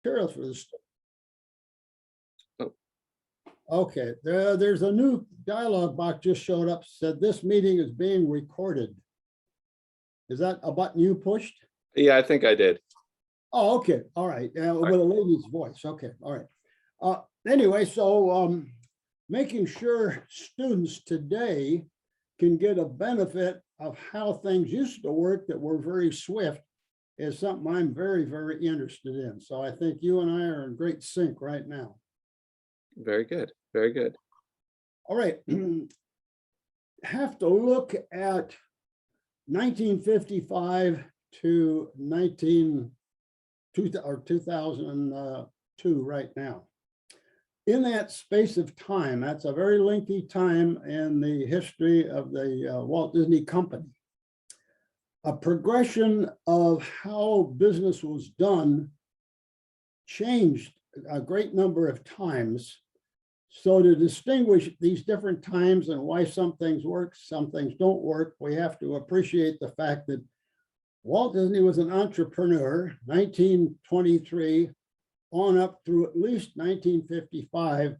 materials for this. Oh. Okay, there's a new dialog box just showed up, said this meeting is being recorded. Is that a button you pushed? Yeah, I think I did. Oh, okay, all right, with a lady's voice, okay, all right. Anyway, so making sure students today can get a benefit of how things used to work that were very swift is something I'm very, very interested in. So I think you and I are in great sync right now. Very good. Very good. All right. Have to look at 1955 to 2002 right now. In that space of time, that's a very lengthy time in the history of the Walt Disney Company. A progression of how business was done changed a great number of times. So to distinguish these different times and why some things work, some things don't work, we have to appreciate the fact that Walt Disney was an entrepreneur, 1923 on up through at least 1955.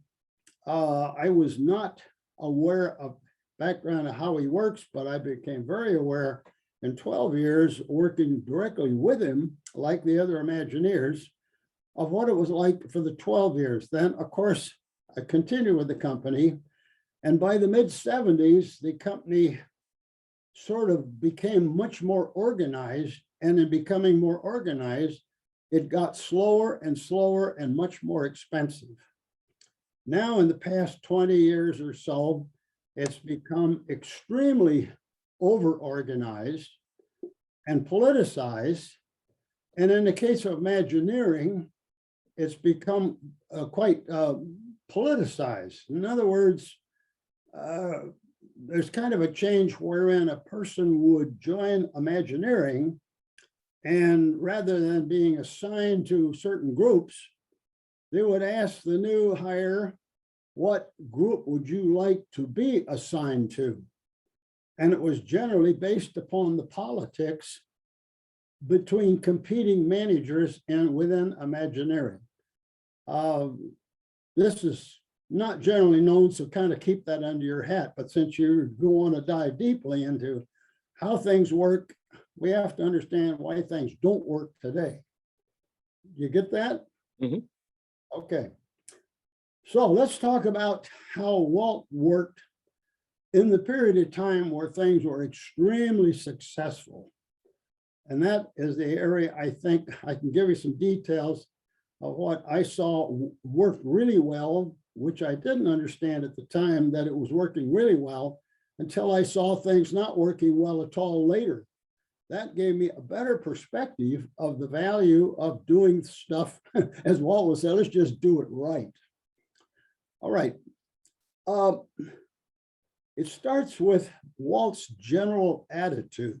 I was not aware of background of how he works, but I became very aware in 12 years working directly with him, like the other Imagineers, of what it was like for the 12 years. Then, of course, I continued with the company. And by the mid-70s, the company sort of became much more organized. And in becoming more organized, it got slower and slower and much more expensive. Now, in the past 20 years or so, it's become extremely over-organized and politicized. And in the case of Imagineering, it's become quite politicized. In other words, there's kind of a change wherein a person would join Imagineering, and rather than being assigned to certain groups, they would ask the new hire, what group would you like to be assigned to? And it was generally based upon the politics between competing managers and within Imagineering. This is not generally known, so kind of keep that under your hat. But since you want to dive deeply into how things work, we have to understand why things don't work today. You get that? Mm-hmm. Okay. So let's talk about how Walt worked in the period of time where things were extremely successful. And that is the area I think I can give you some details of what I saw worked really well, which I didn't understand at the time that it was working really well until I saw things not working well at all later. That gave me a better perspective of the value of doing stuff, as Walt would say, let's just do it right. All right. It starts with Walt's general attitude.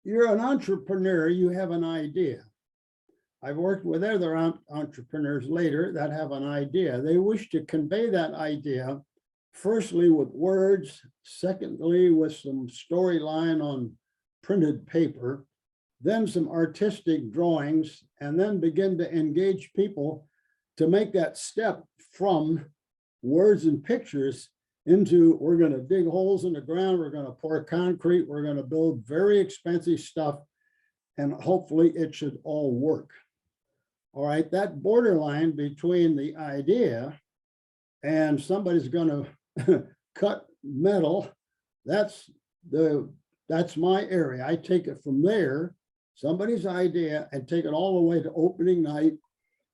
You're an entrepreneur, you have an idea. I've worked with other entrepreneurs later that have an idea. They wish to convey that idea, firstly with words, secondly with some storyline on printed paper, then some artistic drawings, and then begin to engage people to make that step from words and pictures into, we're going to dig holes in the ground, we're going to pour concrete, we're going to build very expensive stuff, and hopefully it should all work. All right, that borderline between the idea and somebody's going to cut metal, that's my area. I take it from there, somebody's idea, and take it all the way to opening night.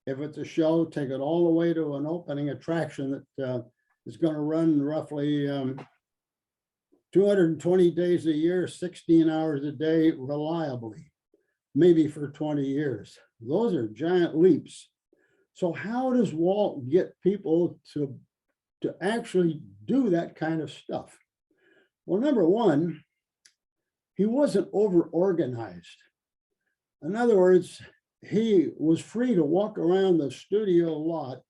If it's a show, take it all the way to an opening attraction that is going to run roughly 220 days a year, 16 hours a day, reliably, maybe for 20 years. Those are giant leaps. So how does Walt get people to actually do that kind of stuff? Well, number one, he wasn't over-organized. In other words, he was free to walk around the studio lot,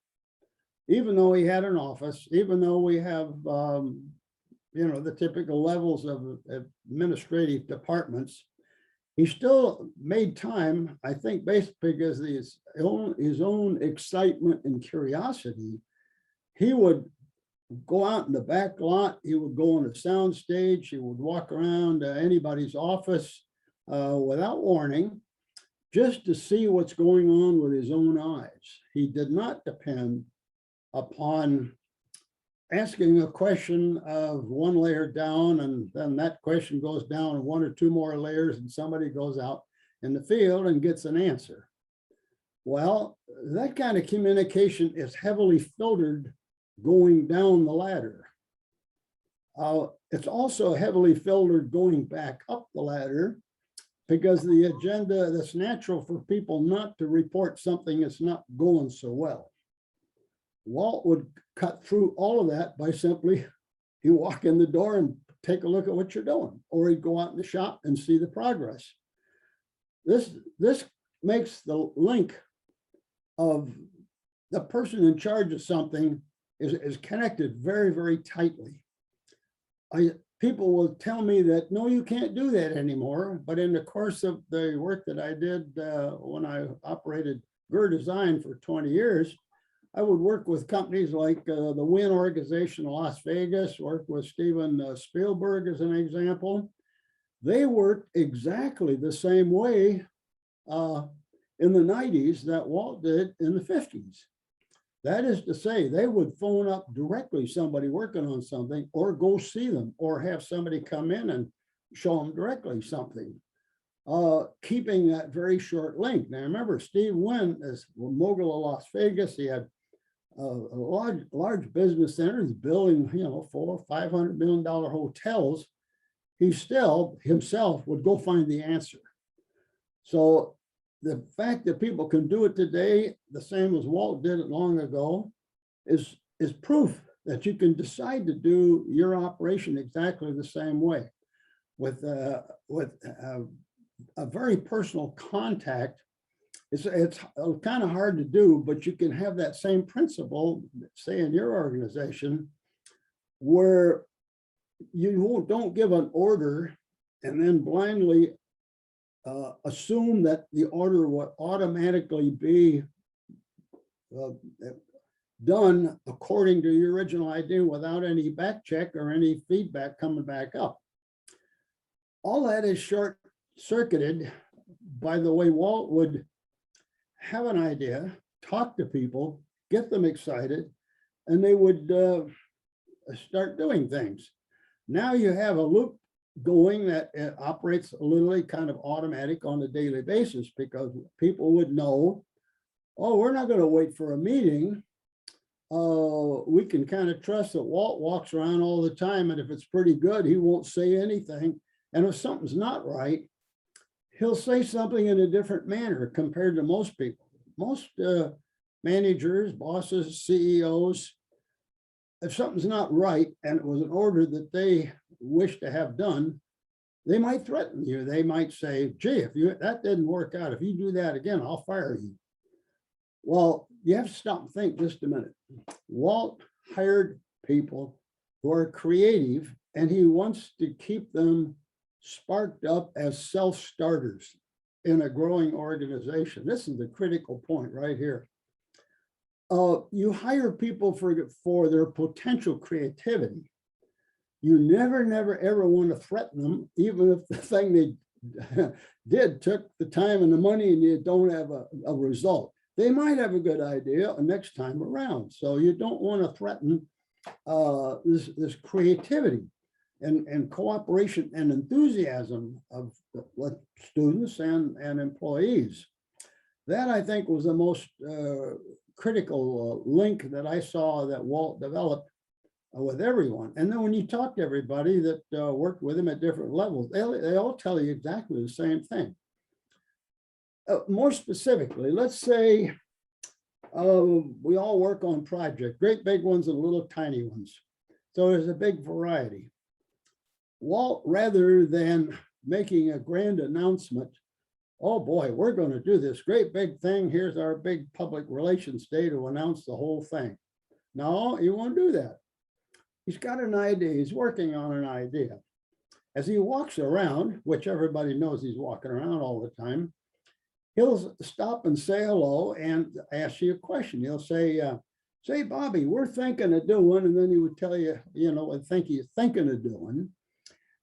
even though he had an office, even though we have, the typical levels of administrative departments. he still made time, I think, basically because of his own excitement and curiosity. He would go out in the back lot, he would go on a sound stage, he would walk around anybody's office without warning, just to see what's going on with his own eyes. He did not depend upon asking a question of one layer down, and then that question goes down one or two more layers, and somebody goes out in the field and gets an answer. Well, that kind of communication is heavily filtered going down the ladder. It's also heavily filtered going back up the ladder, because the agenda, that's natural for people not to report something that's not going so well. Walt would cut through all of that by simply, you walk in the door and take a look at what you're doing, or he'd go out in the shop and see the progress. This makes the link of the person in charge of something is connected very, very tightly. People will tell me that, no, you can't do that anymore. But in the course of the work that I did when I operated Gurr Design for 20 years, I would work with companies like the Wynn organization in Las Vegas, work with Steven Spielberg as an example. They worked exactly the same way in the 90s that Walt did in the 50s. That is to say, they would phone up directly somebody working on something, or go see them, or have somebody come in and show them directly something, keeping that very short link. Now, remember, Steve Wynn is mogul of Las Vegas. He had a large business center. He's building, $400 or $500 million hotels. He still himself would go find the answer. So the fact that people can do it today, the same as Walt did it long ago, is proof that you can decide to do your operation exactly the same way, with a very personal contact. It's kind of hard to do, but you can have that same principle, say in your organization, where you don't give an order and then blindly assume that the order will automatically be done according to your original idea without any back check or any feedback coming back up. All that is short-circuited by the way Walt would have an idea, talk to people, get them excited, and they would start doing things. Now you have a loop going that operates literally kind of automatic on a daily basis, because people would know, oh, we're not going to wait for a meeting. We can kind of trust that Walt walks around all the time, and if it's pretty good, he won't say anything. And if something's not right, he'll say something in a different manner compared to most people. Most managers, bosses, CEOs, if something's not right and it was an order that they wish to have done, they might threaten you. They might say, gee, if that didn't work out, if you do that again, I'll fire you. Well, you have to stop and think just a minute. Walt hired people who are creative, and he wants to keep them sparked up as self-starters in a growing organization. This is the critical point right here. You hire people for their potential creativity. You never, ever want to threaten them, even if the thing they did took the time and the money and you don't have a result. They might have a good idea next time around. So you don't want to threaten this creativity and cooperation and enthusiasm of students and employees. That, I think, was the most critical link that I saw that Walt developed with everyone. And then when you talk to everybody that worked with him at different levels, they all tell you exactly the same thing. More specifically, let's say we all work on projects, great big ones and little tiny ones. So there's a big variety. Walt, rather than making a grand announcement, oh boy, we're going to do this great big thing, here's our big public relations day to announce the whole thing. No, he won't do that. He's got an idea, he's working on an idea. as he walks around, which everybody knows he's walking around all the time, he'll stop and say hello and ask you a question. He'll say, say, Bobby, we're thinking of doing, and then he would tell you, what he's thinking of doing.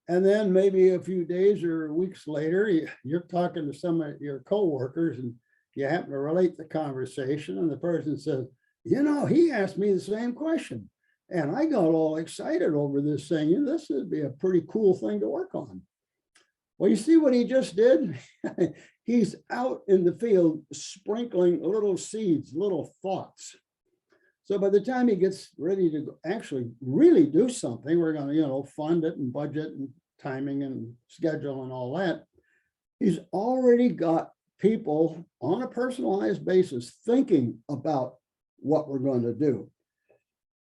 And then maybe a few days or weeks later, you're talking to some of your coworkers and you happen to relate the conversation, and the person says, he asked me the same question. And I got all excited over this thing. This would be a pretty cool thing to work on. Well, you see what he just did? He's out in the field sprinkling little seeds, little thoughts. So by the time he gets ready to actually really do something, we're going to, fund it and budget and timing and schedule and all that. He's already got people on a personalized basis thinking about what we're going to do.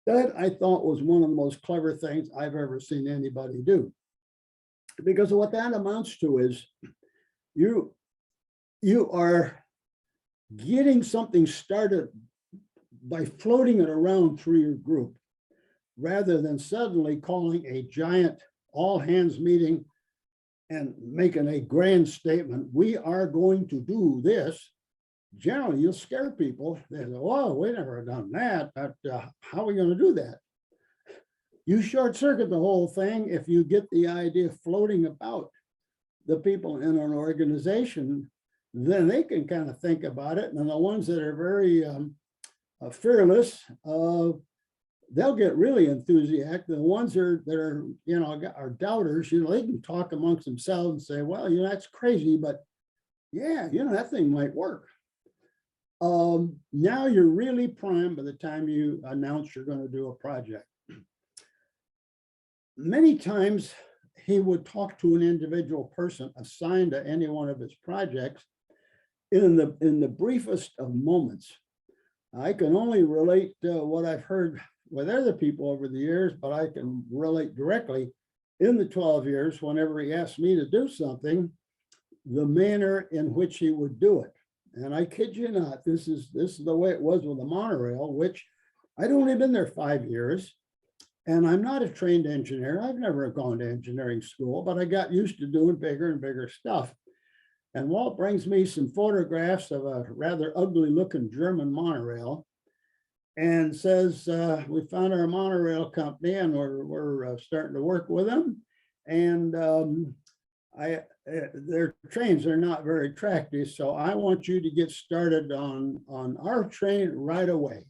That I thought was one of the most clever things I've ever seen anybody do. Because what that amounts to is you are getting something started by floating it around through your group, rather than suddenly calling a giant all hands meeting and making a grand statement. We are going to do this. Generally, you'll scare people. They say, "Whoa, we never done that. How are we going to do that?" You short circuit the whole thing if you get the idea floating about the people in an organization. Then they can kind of think about it. And the ones that are very fearless, they'll get really enthusiastic. The ones that are doubters, they can talk amongst themselves and say, well, that's crazy, but yeah, that thing might work. Now you're really primed by the time you announce you're going to do a project. Many times he would talk to an individual person assigned to any one of his projects in the briefest of moments. I can only relate what I've heard with other people over the years, but I can relate directly in the 12 years, whenever he asked me to do something, the manner in which he would do it. And I kid you not, this is the way it was with the monorail, which I'd only been there 5 years. And I'm not a trained engineer. I've never gone to engineering school, but I got used to doing bigger and bigger stuff. And Walt brings me some photographs of a rather ugly looking German monorail and says, we found our monorail company and we're starting to work with them. And their trains are not very attractive. So I want you to get started on our train right away.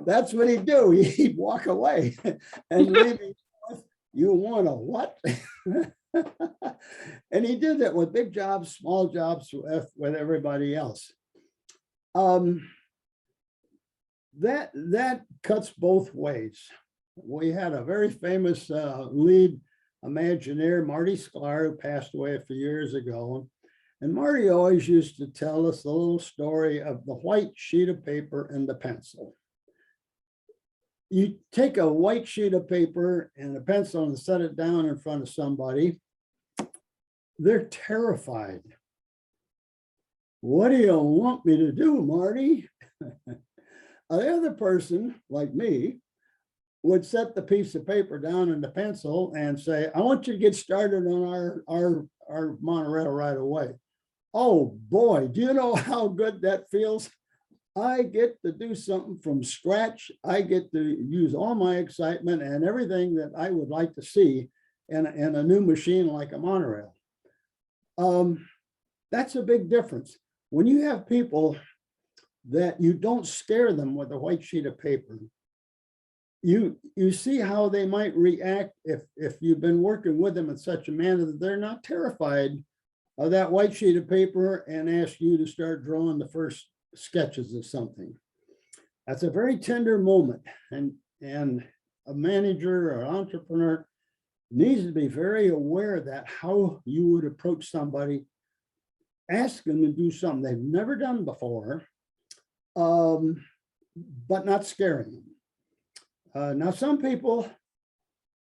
That's what he'd do. He'd walk away and leave me. You want a what? And he did that with big jobs, small jobs, with everybody else. That cuts both ways. We had a very famous lead Imagineer, Marty Sklar, who passed away a few years ago. And Marty always used to tell us the little story of the white sheet of paper and the pencil. You take a white sheet of paper and a pencil and set it down in front of somebody. They're terrified. What do you want me to do, Marty? The other person, like me, would set the piece of paper down and the pencil and say, I want you to get started on our monorail right away. Oh boy, do you know how good that feels? I get to do something from scratch. I get to use all my excitement and everything that I would like to see in a new machine like a monorail. That's a big difference. When you have people that you don't scare them with a white sheet of paper, you see how they might react if you've been working with them in such a manner that they're not terrified of that white sheet of paper and ask you to start drawing the first sketches of something. That's a very tender moment, and a manager or entrepreneur needs to be very aware of that, how you would approach somebody, ask them to do something they've never done before, but not scaring them. Now, some people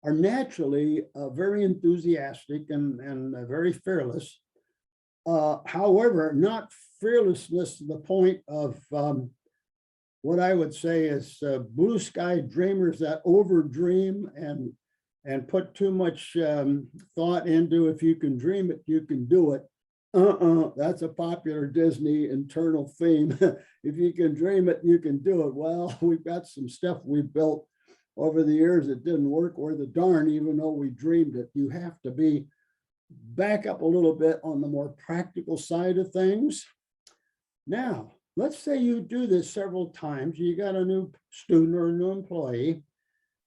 are naturally very enthusiastic and very fearless. However, not fearlessness to the point of what I would say is blue sky dreamers that over dream and put too much thought into, if you can dream it, you can do it. That's a popular Disney internal theme. If you can dream it, you can do it. Well, we've got some stuff we built over the years that didn't work or the darn, even though we dreamed it. You have to be back up a little bit on the more practical side of things. Now, let's say you do this several times. You got a new student or a new employee,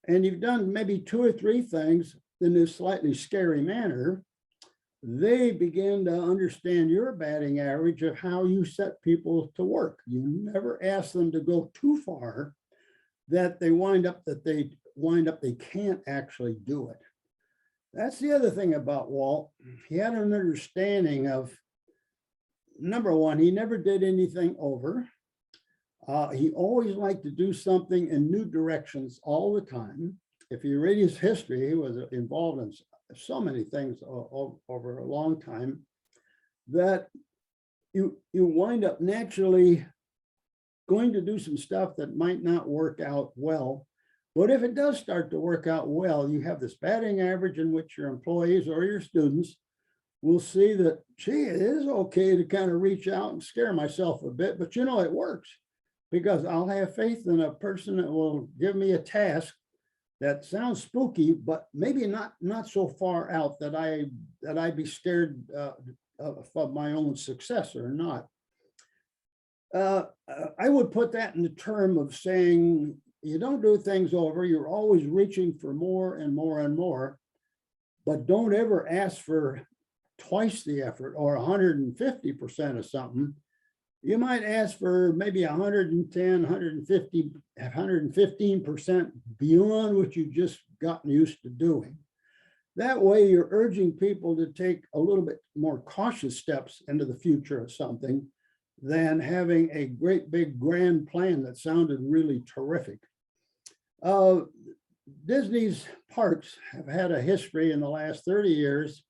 and you've done maybe 2 or 3 things in this slightly scary manner. They begin to understand your batting average of how you set people to work. You never ask them to go too far that they they can't actually do it. That's the other thing about Walt. He had an understanding of, number one, he never did anything over. He always liked to do something in new directions all the time. If you read his history, he was involved in so many things over a long time that you wind up naturally going to do some stuff that might not work out well. But if it does start to work out well, you have this batting average in which your employees or your students will see that, gee, it is okay to kind of reach out and scare myself a bit, but it works, because I'll have faith in a person that will give me a task that sounds spooky, but maybe not so far out that I'd be scared of my own success or not. I would put that in the term of saying, you don't do things over. You're always reaching for more and more and more, but don't ever ask for twice the effort or 150% of something. You might ask for maybe 110, 150, 115% beyond what you've just gotten used to doing. That way you're urging people to take a little bit more cautious steps into the future of something than having a great big grand plan that sounded really terrific. Disney's parks have had a history in the last 30 years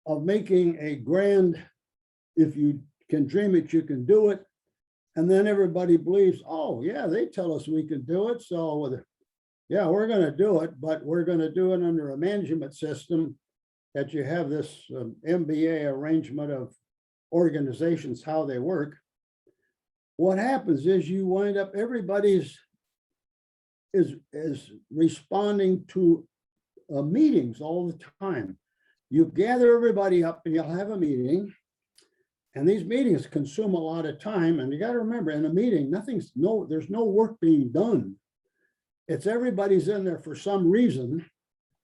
of making a grand, if you can dream it, you can do it. And then everybody believes, oh yeah, they tell us we can do it. So yeah, we're going to do it, but we're going to do it under a management system that you have this MBA arrangement of organizations, how they work. What happens is you wind up, everybody's is responding to meetings all the time. You gather everybody up and you'll have a meeting, and these meetings consume a lot of time. And you got to remember, in a meeting, there's no work being done. It's everybody's in there for some reason,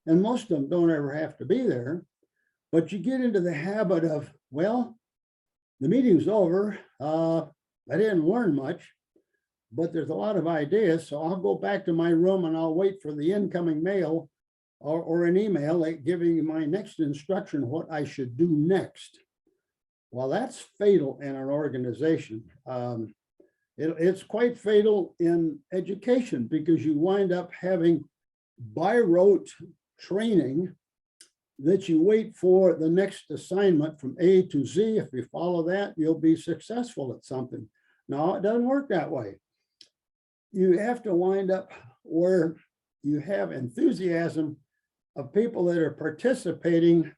and most of them don't ever have to be there. But you get into the habit of, well, the meeting's over. I didn't learn much, but there's a lot of ideas. So I'll go back to my room and I'll wait for the incoming mail or an email giving my next instruction, what I should do next. Well, that's fatal in an organization. It's quite fatal in education, because you wind up having by rote training that you wait for the next assignment from A to Z. If you follow that, you'll be successful at something. No, it doesn't work that way. You have to wind up where you have enthusiasm of people that are participating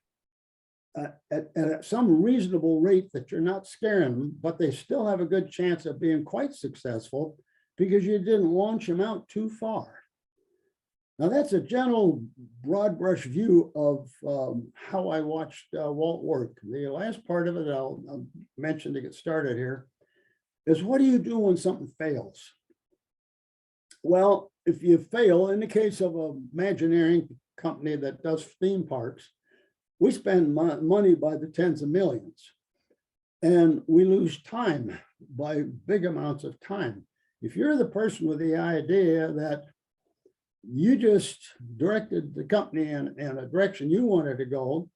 at some reasonable rate, that you're not scaring them, but they still have a good chance of being quite successful because you didn't launch them out too far. Now, that's a general broad brush view of how I watched Walt work. The last part of it I'll mention to get started here is, what do you do when something fails? Well, if you fail, in the case of an Imagineering company that does theme parks, we spend money by the tens of millions, and we lose time by big amounts of time. If you're the person with the idea that you just directed the company in a direction you wanted to go,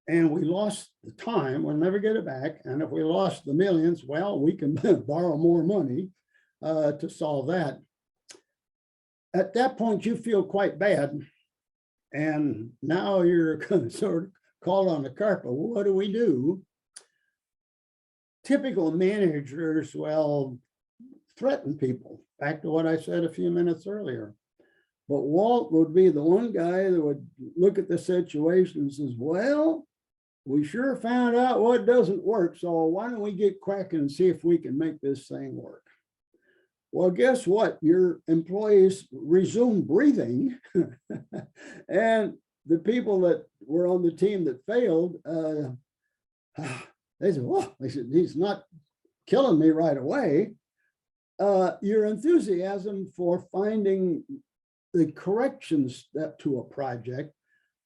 and we lost the time, we'll never get it back. And if we lost the millions, well, we can borrow more money to solve that. At that point, you feel quite bad. And now you're kind of sort of called on the carpet. What do we do? Typical managers, well, threaten people. Back to what I said a few minutes earlier. But Walt would be the one guy that would look at the situation and says, well, we sure found out what doesn't work. So why don't we get cracking and see if we can make this thing work? Well, guess what? Your employees resume breathing. And the people that were on the team that failed, they said, well, they said, he's not killing me right away. Your enthusiasm for finding the corrections to a project,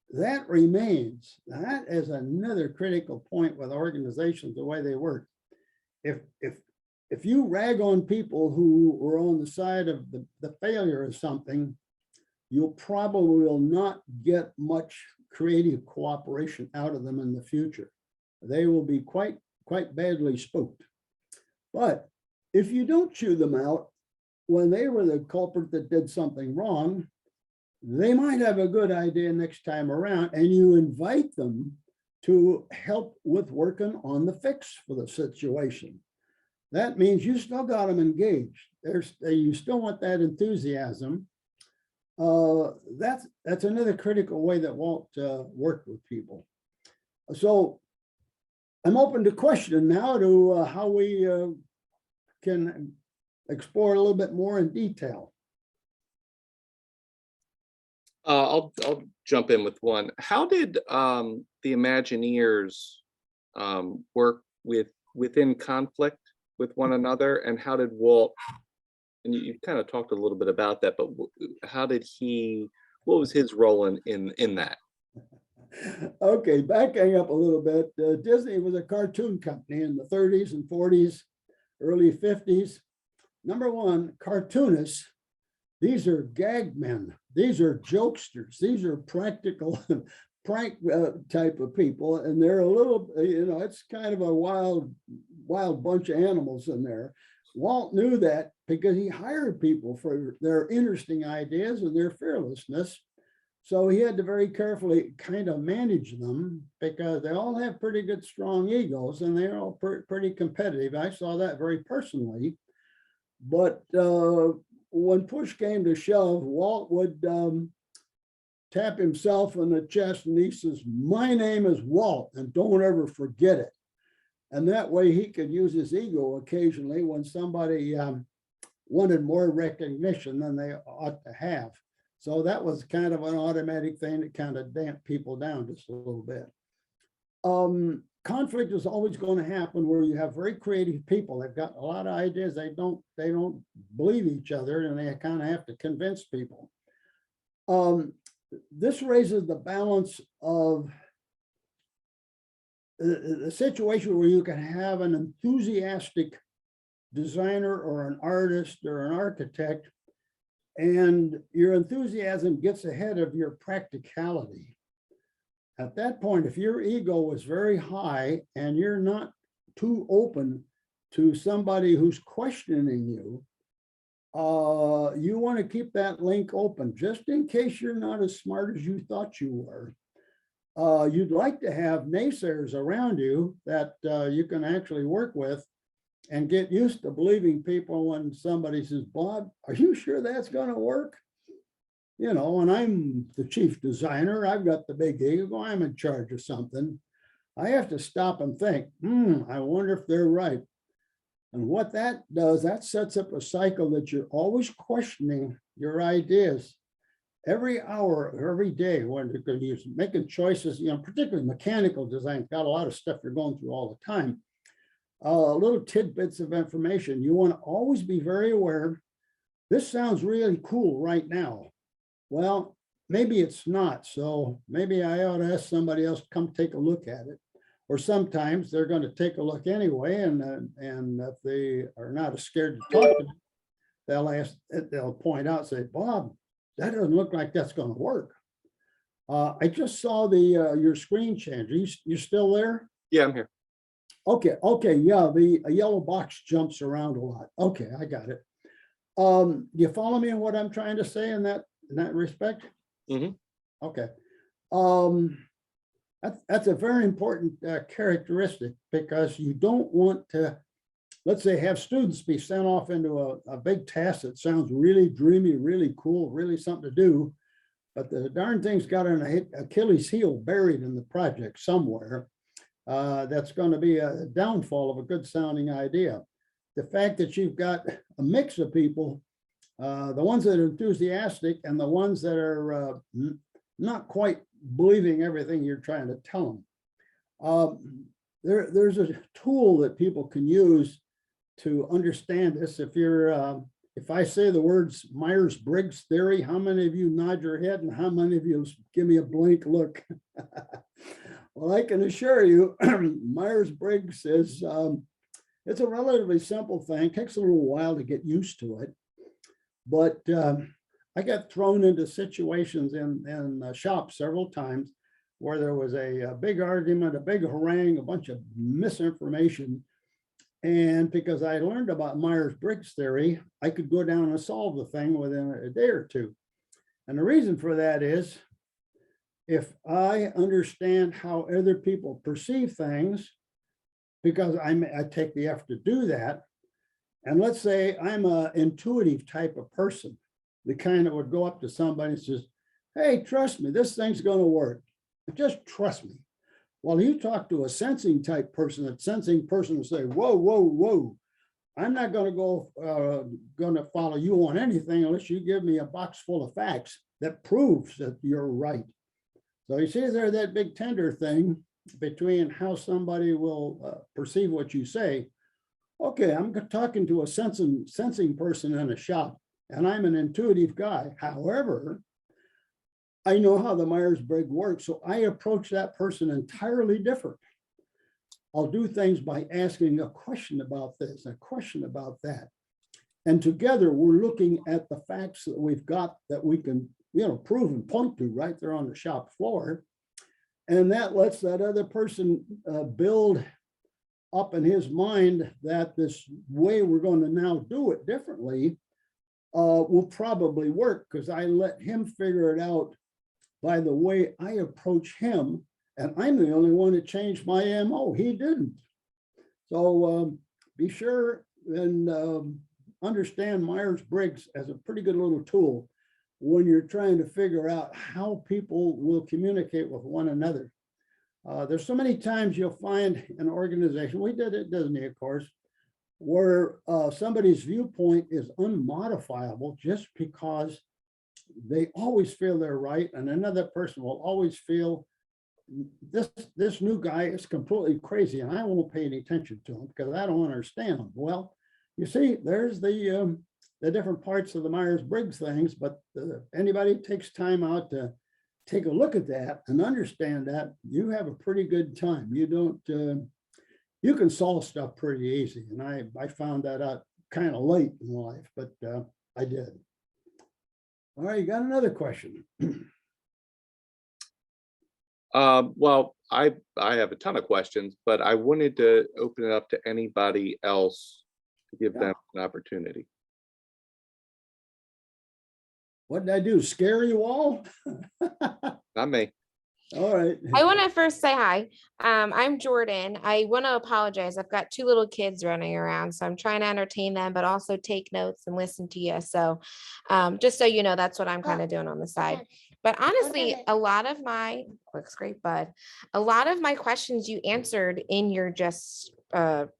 that remains. That is another critical point with organizations, the way they work. If you rag on people who were on the side of the failure of something, you probably will not get much creative cooperation out of them in the future. They will be quite badly spooked. But if you don't chew them out when they were the culprit that did something wrong, they might have a good idea next time around, and you invite them to help with working on the fix for the situation. That means you still got them engaged. You still want that enthusiasm. That's another critical way that Walt worked with people. So I'm open to question now to how we can explore a little bit more in detail. I'll jump in with one. How did the Imagineers work within conflict with one another, and how did Walt? And you kind of talked a little bit about that, but how did he? What was his role in that? Okay, backing up a little bit, Disney was a cartoon company in the 30s and 40s, early 50s. Number one, cartoonists. These are gag men. These are jokesters. These are practical prank type of people. And they're a little, it's kind of a wild bunch of animals in there. Walt knew that because he hired people for their interesting ideas and their fearlessness. So he had to very carefully kind of manage them because they all have pretty good, strong egos, and they're all pretty competitive. I saw that very personally. But when push came to shove, Walt would tap himself on the chest and he says, my name is Walt, and don't ever forget it. And that way he could use his ego occasionally when somebody wanted more recognition than they ought to have. So that was kind of an automatic thing that kind of damped people down just a little bit. Conflict is always going to happen where you have very creative people. They've got a lot of ideas. They don't believe each other, and they kind of have to convince people. This raises the balance of the situation where you can have an enthusiastic designer or an artist or an architect, and your enthusiasm gets ahead of your practicality. At that point, if your ego is very high and you're not too open to somebody who's questioning you, you want to keep that link open just in case you're not as smart as you thought you were. You'd like to have naysayers around you that you can actually work with and get used to believing people when somebody says, Bob, are you sure that's going to work? And I'm the chief designer. I've got the big ego. I'm in charge of something. I have to stop and think, I wonder if they're right. And what that does, that sets up a cycle that you're always questioning your ideas every hour, every day when you're making choices, particularly mechanical design, got a lot of stuff you're going through all the time. Little tidbits of information. You want to always be very aware. This sounds really cool right now. Well, maybe it's not. So maybe I ought to ask somebody else to come take a look at it. Or sometimes they're going to take a look anyway. And if they are not as scared to talk to them, they'll point out, say, Bob, that doesn't look like that's going to work. I just saw your screen change. You still there? Yeah, I'm here. Okay. Yeah, a yellow box jumps around a lot. Okay, I got it. You follow me in what I'm trying to say in that respect? Mm-hmm. Okay. That's a very important characteristic, because you don't want to let's say, have students be sent off into a big task that sounds really dreamy, really cool, really something to do, but the darn thing's got an Achilles heel buried in the project somewhere. That's going to be a downfall of a good sounding idea. The fact that you've got a mix of people, the ones that are enthusiastic and the ones that are not quite believing everything you're trying to tell them. There's a tool that people can use to understand this. If I say the words Myers-Briggs theory, how many of you nod your head and how many of you give me a blank look? Well, I can assure you, Myers-Briggs is, it's a relatively simple thing. It takes a little while to get used to it. But I got thrown into situations in shops several times where there was a big argument, a big harangue, a bunch of misinformation. And because I learned about Myers-Briggs theory, I could go down and solve the thing within a day or two. And the reason for that is, if I understand how other people perceive things, because I take the effort to do that, and let's say I'm an intuitive type of person, the kind that would go up to somebody and says, hey, trust me, this thing's going to work. Just trust me. Well, you talk to a sensing type person, that sensing person will say, whoa, whoa, whoa. I'm not going to follow you on anything unless you give me a box full of facts that proves that you're right. So you see there that big tender thing between how somebody will perceive what you say. Okay, I'm talking to a sensing person in a shop, and I'm an intuitive guy. However, I know how the Myers-Briggs works, so I approach that person entirely different. I'll do things by asking a question about this, a question about that. And together we're looking at the facts that we've got that we can, prove and point to right there on the shop floor. And that lets that other person build up in his mind that this way we're going to now do it differently will probably work, because I let him figure it out by the way I approach him. And I'm the only one that changed my MO. He didn't. So be sure and understand Myers-Briggs as a pretty good little tool when you're trying to figure out how people will communicate with one another. There's so many times you'll find an organization, we did it at Disney, of course, where somebody's viewpoint is unmodifiable just because they always feel they're right, and another person will always feel this new guy is completely crazy and I won't pay any attention to him because I don't understand him. Well, you see, there's the different parts of the Myers-Briggs things, but anybody takes time out to take a look at that and understand that, you have a pretty good time. You can solve stuff pretty easy. And I found that out kind of late in life, but I did. All right, you got another question? Well, I have a ton of questions, but I wanted to open it up to anybody else to give them an opportunity. What did I do? Scare you all? Not me. All right. I want to first say hi. I'm Jordan. I want to apologize. I've got 2 little kids running around, so I'm trying to entertain them, but also take notes and listen to you. So just so you know, that's what I'm kind of doing on the side. But honestly, a lot of my, looks great, bud. A lot of my questions you answered in your just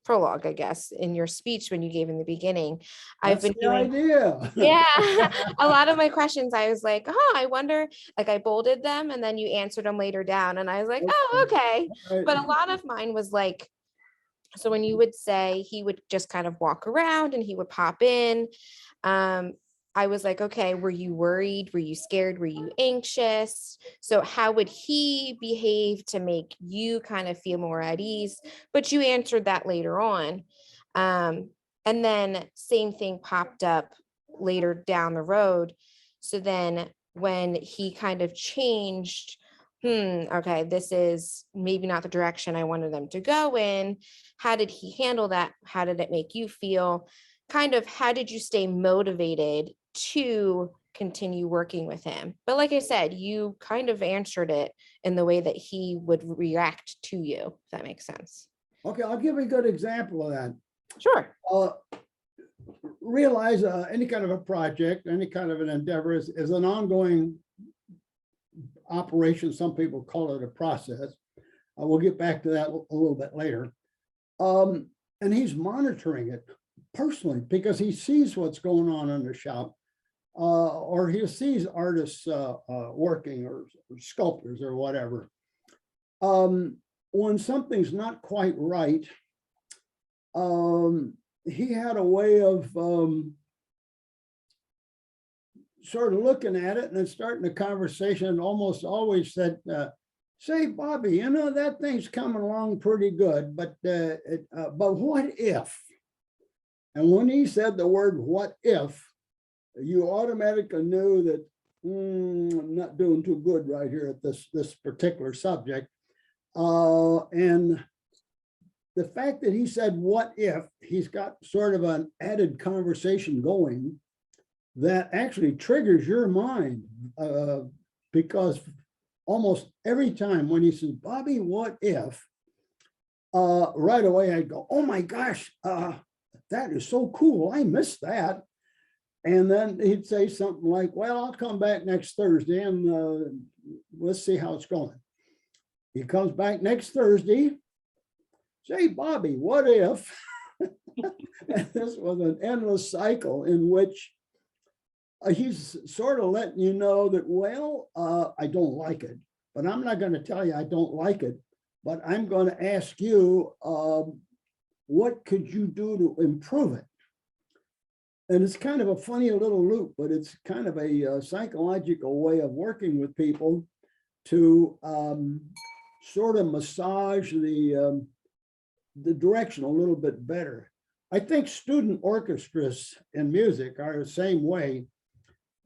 prologue, I guess, in your speech when you gave in the beginning. I've been doing, idea. yeah, a lot of my questions, I was like, oh, I wonder, like I bolded them and then you answered them later down. And I was like, oh, okay. But a lot of mine was like, so when you would say he would just kind of walk around and he would pop in, I was like, okay, were you worried? Were you scared? Were you anxious? So how would he behave to make you kind of feel more at ease? But you answered that later on. And then same thing popped up later down the road. So then when he kind of changed, okay, this is maybe not the direction I wanted them to go in. How did he handle that? How did it make you feel? Kind of, how did you stay motivated to continue working with him? But like I said, you kind of answered it in the way that he would react to you, if that makes sense. Okay, I'll give you a good example of that. Sure. Realize any kind of a project, any kind of an endeavor is an ongoing operation. Some people call it a process. We'll get back to that a little bit later. And he's monitoring it personally because he sees what's going on in the shop, or he sees artists working, or sculptors or whatever. When something's not quite right, he had a way of sort of looking at it and then starting a conversation, and almost always said, say, Bobby, you know, that thing's coming along pretty good, but what if? And when he said the word what if, you automatically knew that I'm not doing too good right here at this particular subject. And the fact that he said what if, he's got sort of an added conversation going that actually triggers your mind, because almost every time when he says, Bobby, what if, right away I go, oh my gosh, that is so cool, I missed that. And then he'd say something like, well, I'll come back next Thursday and let's see how it's going. He comes back next Thursday, say, Bobby, what if? And this was an endless cycle in which he's sort of letting you know that, well, I don't like it, but I'm not going to tell you I don't like it, but I'm going to ask you, what could you do to improve it? And it's kind of a funny little loop, but it's kind of a psychological way of working with people to sort of massage the direction a little bit better. I think student orchestras in music are the same way.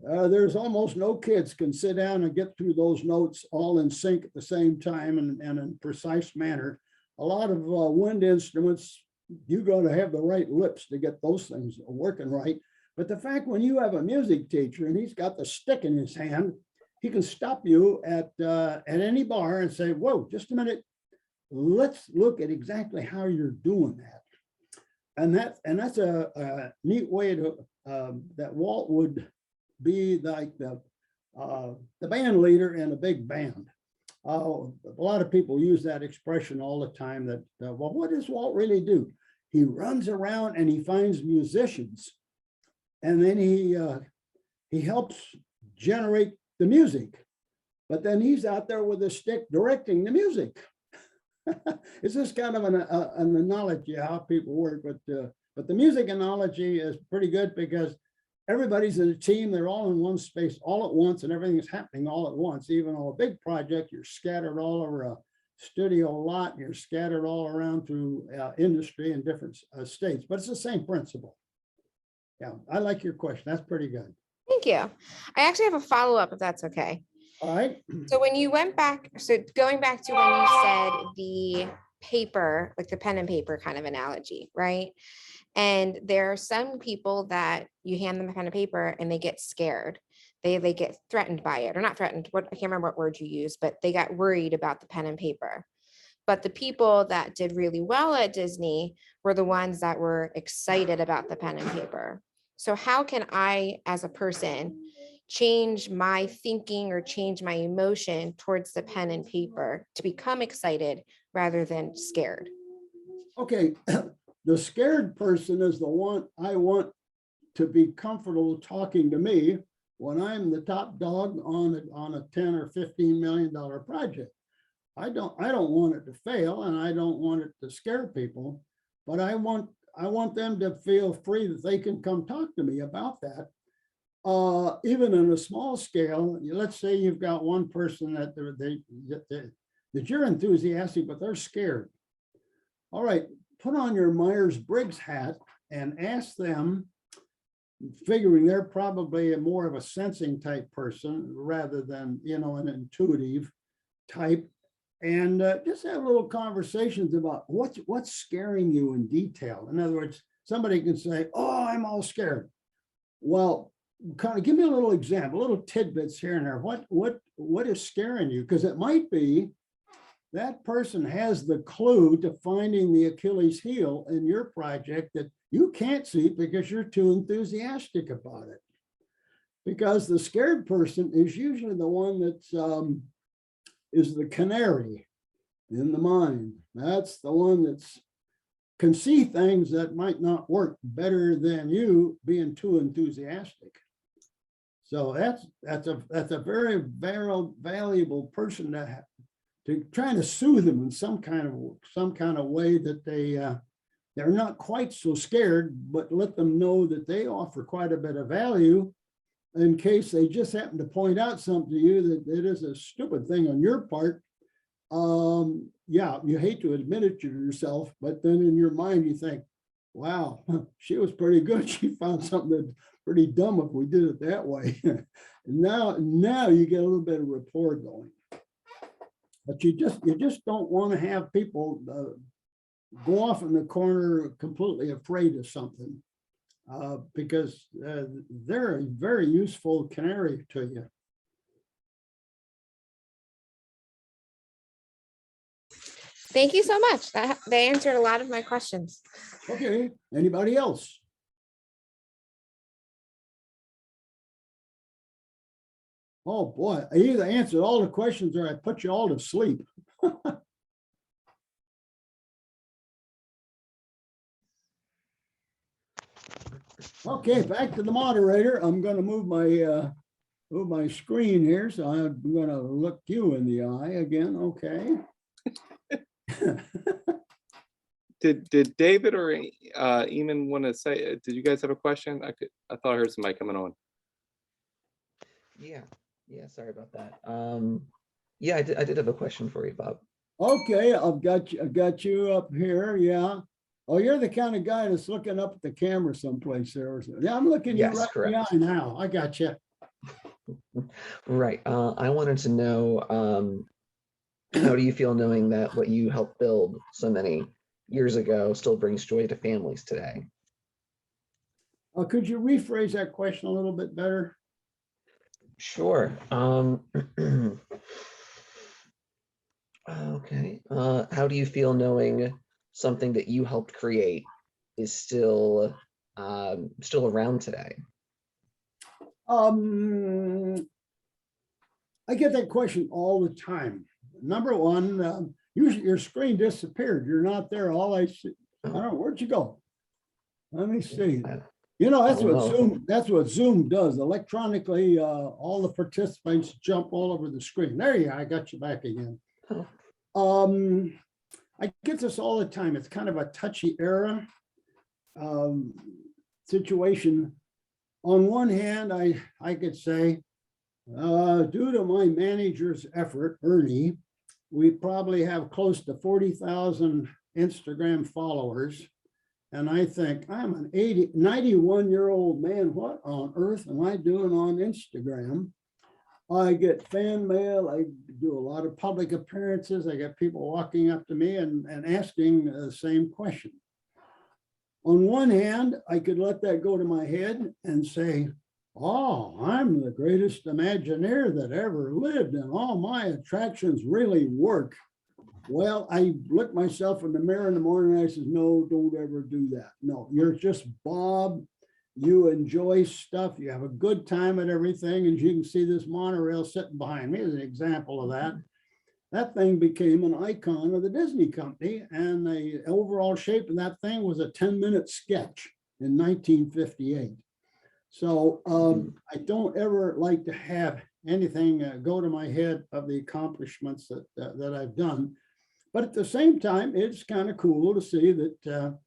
There's almost no kids can sit down and get through those notes all in sync at the same time and in a precise manner. A lot of wind instruments, you got to have the right lips to get those things working right. But the fact when you have a music teacher and he's got the stick in his hand, he can stop you at any bar and say, whoa, just a minute, let's look at exactly how you're doing that. And that's a neat way to that Walt would be like the band leader in a big band. A lot of people use that expression all the time that, well, what does Walt really do? He runs around and he finds musicians, and then he helps generate the music, but then he's out there with a stick directing the music. It's just kind of an analogy how people work, but the music analogy is pretty good because everybody's in a team, they're all in one space all at once, and everything is happening all at once. Even on a big project, you're scattered all over a studio lot, and you're scattered all around through industry in different states, but it's the same principle. Yeah, I like your question. That's pretty good. Thank you. I actually have a follow-up, if that's okay. All right. So when you went back, so going back to when you said the paper, like the pen and paper kind of analogy, right? And there are some people that you hand them a pen and paper and they get scared. They get threatened by it, or not threatened. I can't remember what word you used, but they got worried about the pen and paper. But the people that did really well at Disney were the ones that were excited about the pen and paper. So how can I, as a person, change my thinking or change my emotion towards the pen and paper to become excited rather than scared? Okay, the scared person is the one I want to be comfortable talking to me when I'm the top dog on a $10 or $15 million project. I don't want it to fail, and I don't want it to scare people, but I want them to feel free that they can come talk to me about that. Even in a small scale, let's say you've got one person that you're enthusiastic, but they're scared. All right, put on your Myers-Briggs hat and ask them, figuring they're probably more of a sensing type person rather than, an intuitive type, and just have little conversations about what's scaring you in detail. In other words, somebody can say, oh, I'm all scared. Well, kind of give me a little example, little tidbits here and there. What is scaring you? Because it might be that person has the clue to finding the Achilles heel in your project that you can't see because you're too enthusiastic about it. Because the scared person is usually the one that's is the canary in the mine. That's the one that's can see things that might not work better than you being too enthusiastic. So that's a very valuable person to try to soothe them in some kind of way that they're not quite so scared, but let them know that they offer quite a bit of value in case they just happen to point out something to you that it is a stupid thing on your part. Yeah, you hate to admit it to yourself, but then in your mind you think, wow, she was pretty good. She found something that's pretty dumb if we did it that way. now you get a little bit of rapport going. But you just don't want to have people go off in the corner completely afraid of something, because they're a very useful canary to you. Thank you so much. They answered a lot of my questions. Okay, anybody else? Oh boy, I either answered all the questions or I put you all to sleep. Okay, back to the moderator. I'm going to move my screen here, so I'm going to look you in the eye again. Okay. Did David or Eamon want to say? Did you guys have a question? I thought I heard somebody coming on. Yeah. Sorry about that. Yeah, I did have a question for you, Bob. Okay, I've got you up here. Yeah. Oh, you're the kind of guy that's looking up at the camera someplace there. Yeah, I'm looking you right in the eye now. I got you. Right. I wanted to know, how do you feel knowing that what you helped build so many years ago still brings joy to families today? Could you rephrase that question a little bit better? Sure. Okay. How do you feel knowing something that you helped create is still around today? I get that question all the time. Number one, usually your screen disappeared. You're not there. All I see, I don't know, where'd you go? Let me see. You know, that's what Zoom does. Electronically, all the participants jump all over the screen. There you are, I got you back again. I get this all the time. It's kind of a touchy era situation. On one hand, I could say, due to my manager's effort, Ernie, we probably have close to 40,000 Instagram followers. And I think I'm an 91-year-old man. What on earth am I doing on Instagram? I get fan mail. I do a lot of public appearances. I get people walking up to me and asking the same question. On one hand, I could let that go to my head and say, oh, I'm the greatest Imagineer that ever lived and all my attractions really work. Well, I look myself in the mirror in the morning and I says, no, don't ever do that. No, you're just Bob. You enjoy stuff. You have a good time at everything. And you can see this monorail sitting behind me as an example of that. That thing became an icon of the Disney company. And the overall shape of that thing was a 10-minute sketch in 1958. So I don't ever like to have anything go to my head of the accomplishments that I've done. But at the same time, it's kind of cool to see that,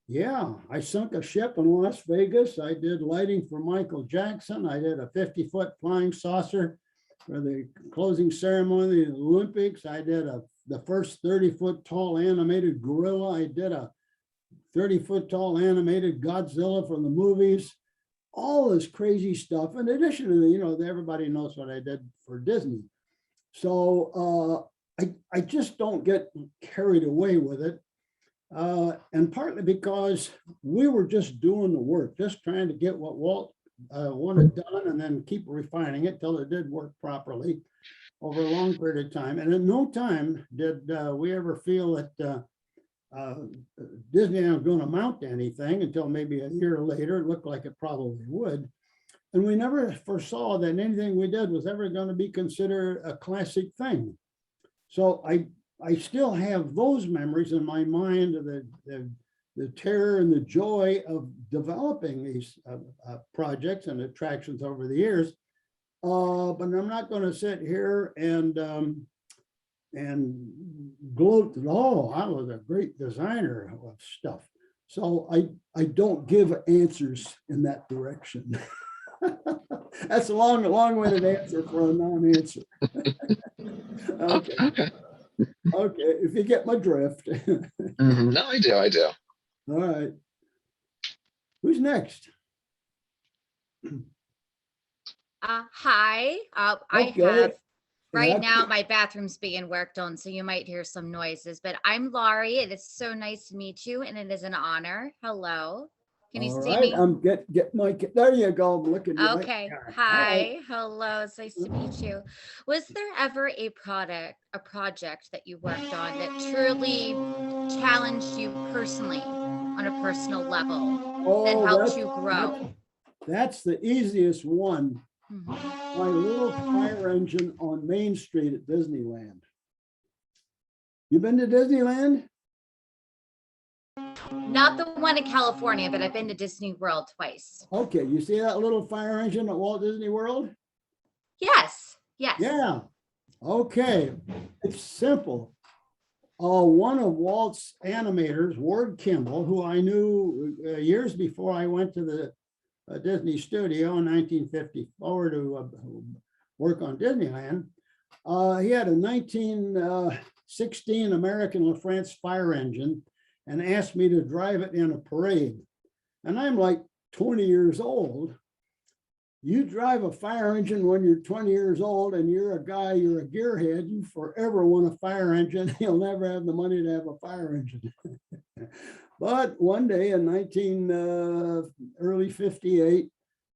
yeah, I sunk a ship in Las Vegas. I did lighting for Michael Jackson. I did a 50-foot flying saucer for the closing ceremony of the Olympics. I did the first 30-foot tall animated gorilla. I did a 30-foot tall animated Godzilla from the movies. All this crazy stuff. In addition to, you know, everybody knows what I did for Disney. So I just don't get carried away with it. And partly because we were just doing the work, just trying to get what Walt want it done and then keep refining it till it did work properly over a long period of time. And in no time did we ever feel that Disneyland was going to amount to anything until maybe a year later. It looked like it probably would. And we never foresaw that anything we did was ever going to be considered a classic thing. So I still have those memories in my mind of the terror and the joy of developing these projects and attractions over the years. But I'm not going to sit here and gloat that, oh, I was a great designer of stuff. So I don't give answers in that direction. That's a long-winded answer for a non-answer. Okay. Okay. Okay, if you get my drift. No, I do. All right. Who's next? Hi, I Okay. have, right Yeah. now my bathroom's being worked on, so you might hear some noises, but I'm Laurie. It is so nice to meet you and it is an honor. Hello. Can you All see right, me? I'm get my, there you go, I'm looking. at you right Okay. there. All right. Hi. Hello. It's nice to meet you. Was there ever a project that you worked on that truly challenged you personally on a personal level and Oh, helped you grow? that's the easiest one. Mhm. My little fire engine on Main Street at Disneyland. You been to Disneyland? Not the one in California, but I've been to Disney World twice. Okay, you see that little fire engine at Walt Disney World? Yes. Yes. Yeah. Okay, it's simple. One of Walt's animators, Ward Kimball, who I knew years before I went to the Disney studio in 1954 to work on Disneyland. He had a 1916 American LaFrance fire engine and asked me to drive it in a parade. And I'm like 20 years old. You drive a fire engine when you're 20 years old and you're a guy, you're a gearhead, you forever want a fire engine. You'll never have the money to have a fire engine. But one day in early 58,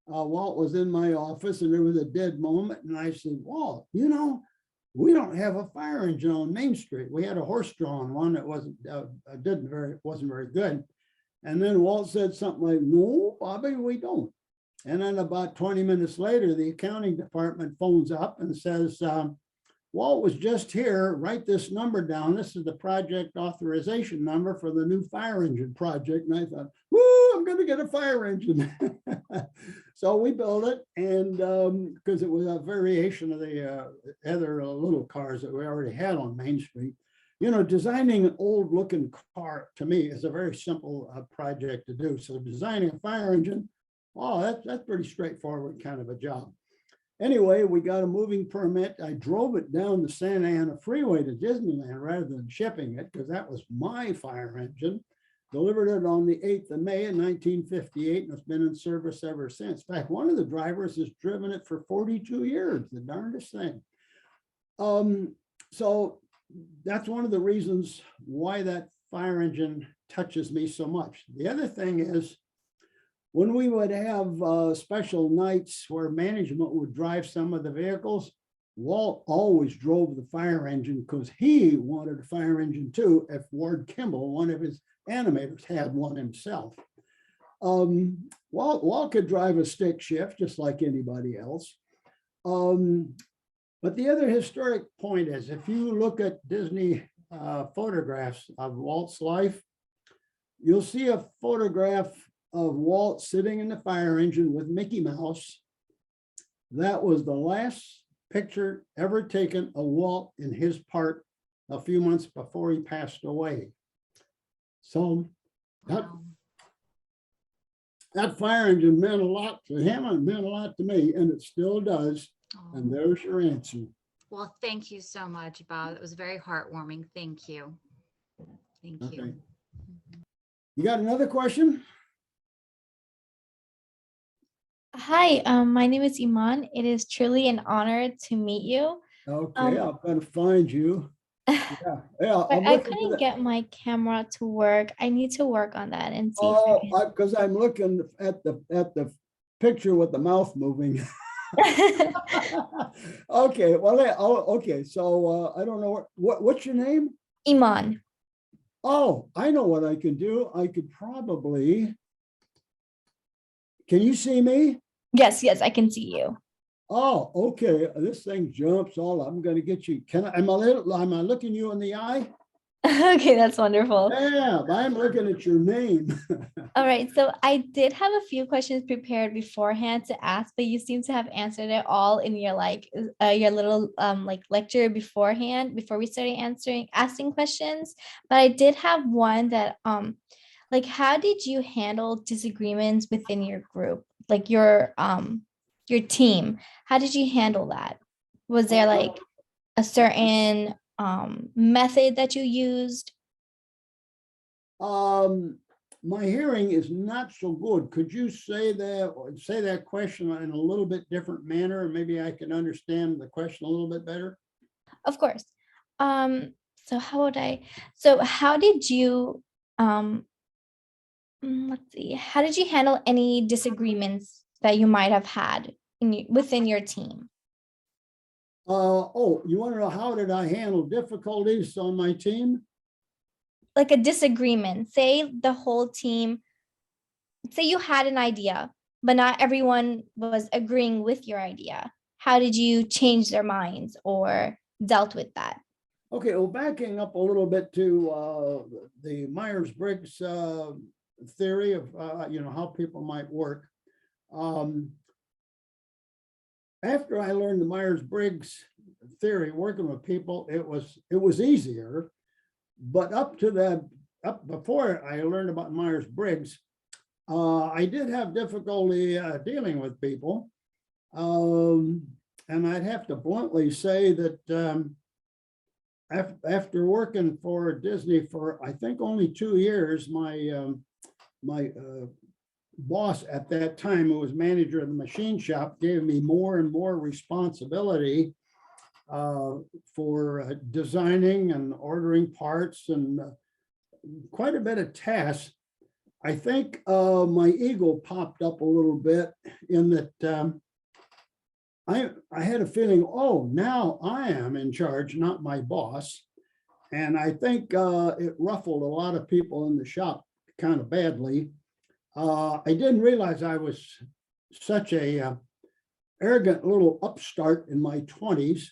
Walt was in my office and there was a dead moment. And I said, Walt, you know, we don't have a fire engine on Main Street. We had a horse-drawn one that wasn't very good. And then Walt said something like, no, Bobby, we don't. And then about 20 minutes later, the accounting department phones up and says, Walt was just here, write this number down. This is the project authorization number for the new fire engine project. And I thought, woo, I'm going to get a fire engine. So we built it, and because it was a variation of the other little cars that we already had on Main Street. You know, designing an old looking car to me is a very simple project to do. So designing a fire engine, oh, that's pretty straightforward kind of a job. Anyway, we got a moving permit. I drove it down the Santa Ana Freeway to Disneyland rather than shipping it because that was my fire engine. Delivered it on the 8th of May in 1958 and it's been in service ever since. In fact, one of the drivers has driven it for 42 years, the darndest thing. So that's one of the reasons why that fire engine touches me so much. The other thing is, when we would have special nights where management would drive some of the vehicles, Walt always drove the fire engine because he wanted a fire engine too, if Ward Kimball, one of his animators, had one himself. Walt could drive a stick shift just like anybody else. But the other historic point is, if you look at Disney photographs of Walt's life, you'll see a photograph of Walt sitting in the fire engine with Mickey Mouse. That was the last picture ever taken of Walt in his part a few months before he passed away. So that fire engine meant a lot to him and meant a lot to me, and it still does. And there's your answer. Well, thank you so much, Bob. It was very heartwarming. Thank you. Thank you. Okay. You got another question? Hi, my name is Iman. It is truly an honor to meet you. Okay, I'm gonna find you. Yeah, But I'm I looking for couldn't that. get my camera to work. I need to work on that and see if I can. Because I'm looking at the picture with the mouth moving. Okay, well, okay, so I don't know, what's your name? Iman. Oh, I know what I can do. I could probably, can you see me? Yes, yes, I can see you. Oh, okay, this thing jumps all, I'm gonna get you, am I looking you in the eye? Okay, that's wonderful. Yeah, I'm looking at your name. All right, so I did have a few questions prepared beforehand to ask, but you seem to have answered it all in your your little like lecture beforehand before we started asking questions. But I did have one that like how did you handle disagreements within your group, like your team? How did you handle that? Was there like a certain method that you used? My hearing is not so good. Could you say that question in a little bit different manner? And maybe I can understand the question a little bit better. Of course. So how would I, so how did you, let's see, how did you handle any disagreements that you might have had within your team? Oh, you want to know how did I handle difficulties on my team? Like a disagreement, say the whole team, say you had an idea, but not everyone was agreeing with your idea. How did you change their minds or dealt with that? Okay, well, backing up a little bit to the Myers-Briggs theory of how people might work. After I learned the Myers-Briggs theory, working with people, it was easier. But up before I learned about Myers-Briggs, I did have difficulty dealing with people. And I'd have to bluntly say that after working for Disney for, I think, only 2 years, my boss at that time, who was manager of the machine shop, gave me more and more responsibility for designing and ordering parts and quite a bit of tasks. I think my ego popped up a little bit in that I had a feeling, oh, now I am in charge, not my boss. And I think it ruffled a lot of people in the shop kind of badly. I didn't realize I was such a arrogant little upstart in my 20s,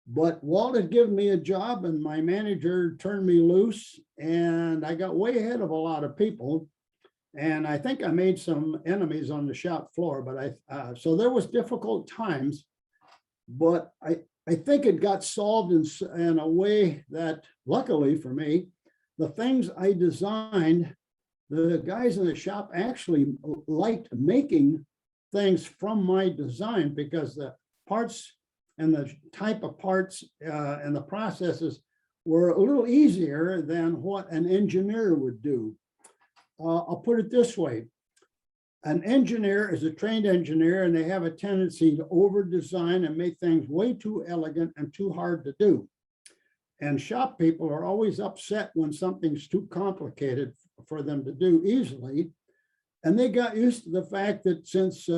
but Walt had given me a job and my manager turned me loose and I got way ahead of a lot of people. And I think I made some enemies on the shop floor, but so there was difficult times, but I think it got solved in a way that, luckily for me, the things I designed, the guys in the shop actually liked making things from my design because the parts and the type of parts and the processes were a little easier than what an engineer would do. I'll put it this way. An engineer is a trained engineer and they have a tendency to over design and make things way too elegant and too hard to do. And shop people are always upset when something's too complicated for them to do easily. And they got used to the fact that since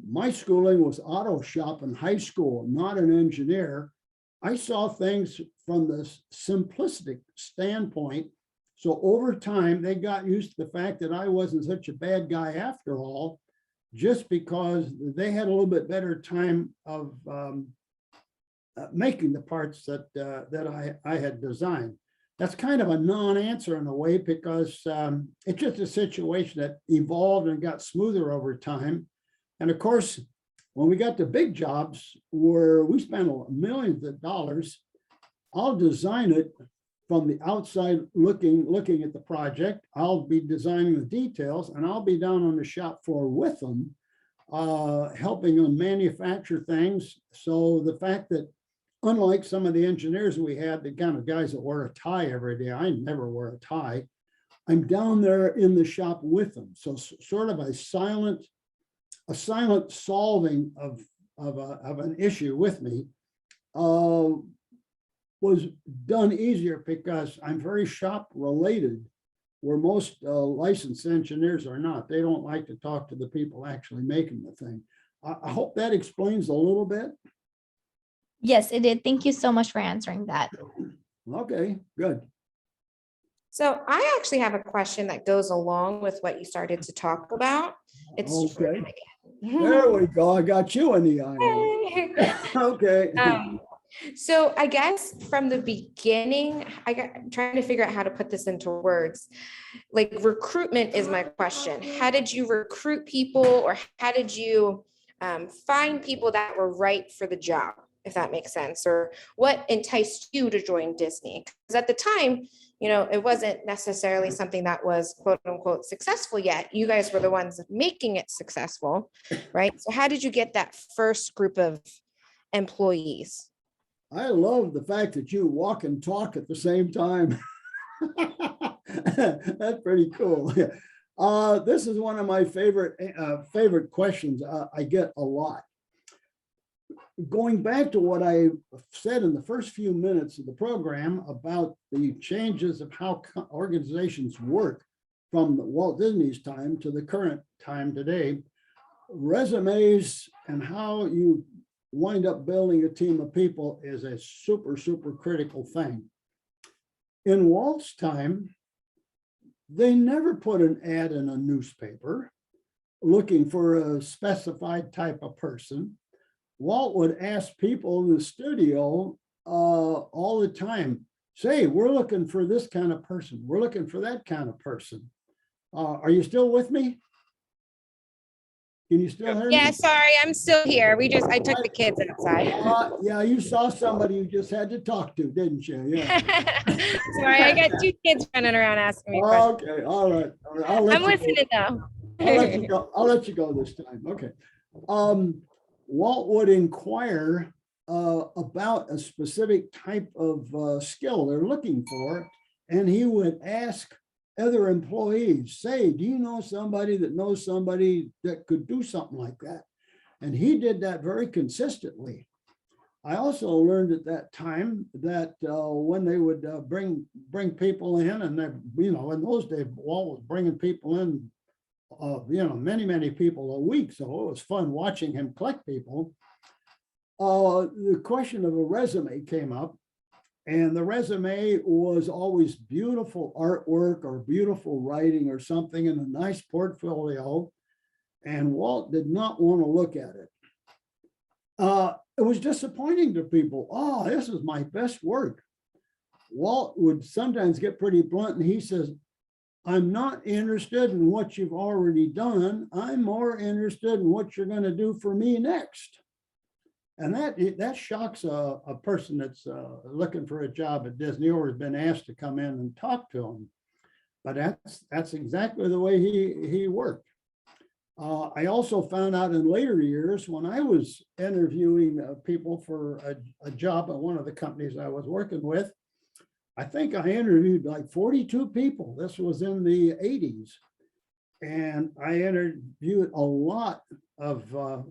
my schooling was auto shop in high school, not an engineer, I saw things from this simplistic standpoint. So over time, they got used to the fact that I wasn't such a bad guy after all, just because they had a little bit better time of making the parts that I had designed. That's kind of a non-answer in a way, because it's just a situation that evolved and got smoother over time. And of course, when we got to big jobs where we spent millions of dollars, I'll design it from the outside looking at the project. I'll be designing the details and I'll be down on the shop floor with them, helping them manufacture things. So the fact that, unlike some of the engineers we had, the kind of guys that wear a tie every day, I never wear a tie. I'm down there in the shop with them. So sort of a silent solving of an issue with me was done easier because I'm very shop related. where most licensed engineers are not. They don't like to talk to the people actually making the thing. I hope that explains a little bit. Yes, it did. Thank you so much for answering that. Okay, good. So I actually have a question that goes along with what you started to talk about. It's Okay. again. There we go. I got you in the eye. Okay. So I guess from the beginning, I'm trying to figure out how to put this into words. Like recruitment is my question. How did you recruit people, or how did you find people that were right for the job, if that makes sense? Or what enticed you to join Disney? Because at the time, you know, it wasn't necessarily something that was quote unquote successful yet. You guys were the ones making it successful, right? So how did you get that first group of employees? I love the fact that you walk and talk at the same time. That's pretty cool. This is one of my favorite questions I get a lot. Going back to what I said in the first few minutes of the program about the changes of how organizations work from Walt Disney's time to the current time today, resumes and how you wind up building a team of people is a super, super critical thing. In Walt's time, they never put an ad in a newspaper looking for a specified type of person. Walt would ask people in the studio all the time, say, we're looking for this kind of person. We're looking for that kind of person. Are you still with me? Can you still hear me? Yeah, sorry, I'm still here. I took the kids outside. Yeah, you saw somebody you just had to talk to, didn't you? Yeah. Sorry, I got two kids running around asking me questions. Okay, all right. I'll let I'm you listening though. I'll let you go. I'll let you go this time. Okay. Walt would inquire about a specific type of skill they're looking for, and he would ask other employees, say, do you know somebody that knows somebody that could do something like that? And he did that very consistently. I also learned at that time that when they would bring people in, and they, you know, in those days, Walt was bringing people in, you know, many people a week. So it was fun watching him collect people. The question of a resume came up, and the resume was always beautiful artwork or beautiful writing or something in a nice portfolio. And Walt did not want to look at it. It was disappointing to people. Oh, this is my best work. Walt would sometimes get pretty blunt, and he says, I'm not interested in what you've already done. I'm more interested in what you're going to do for me next. And that shocks a person that's looking for a job at Disney or has been asked to come in and talk to him. But that's exactly the way he worked. I also found out in later years when I was interviewing people for a job at one of the companies I was working with, I think I interviewed like 42 people. This was in the 80s. And I interviewed a lot of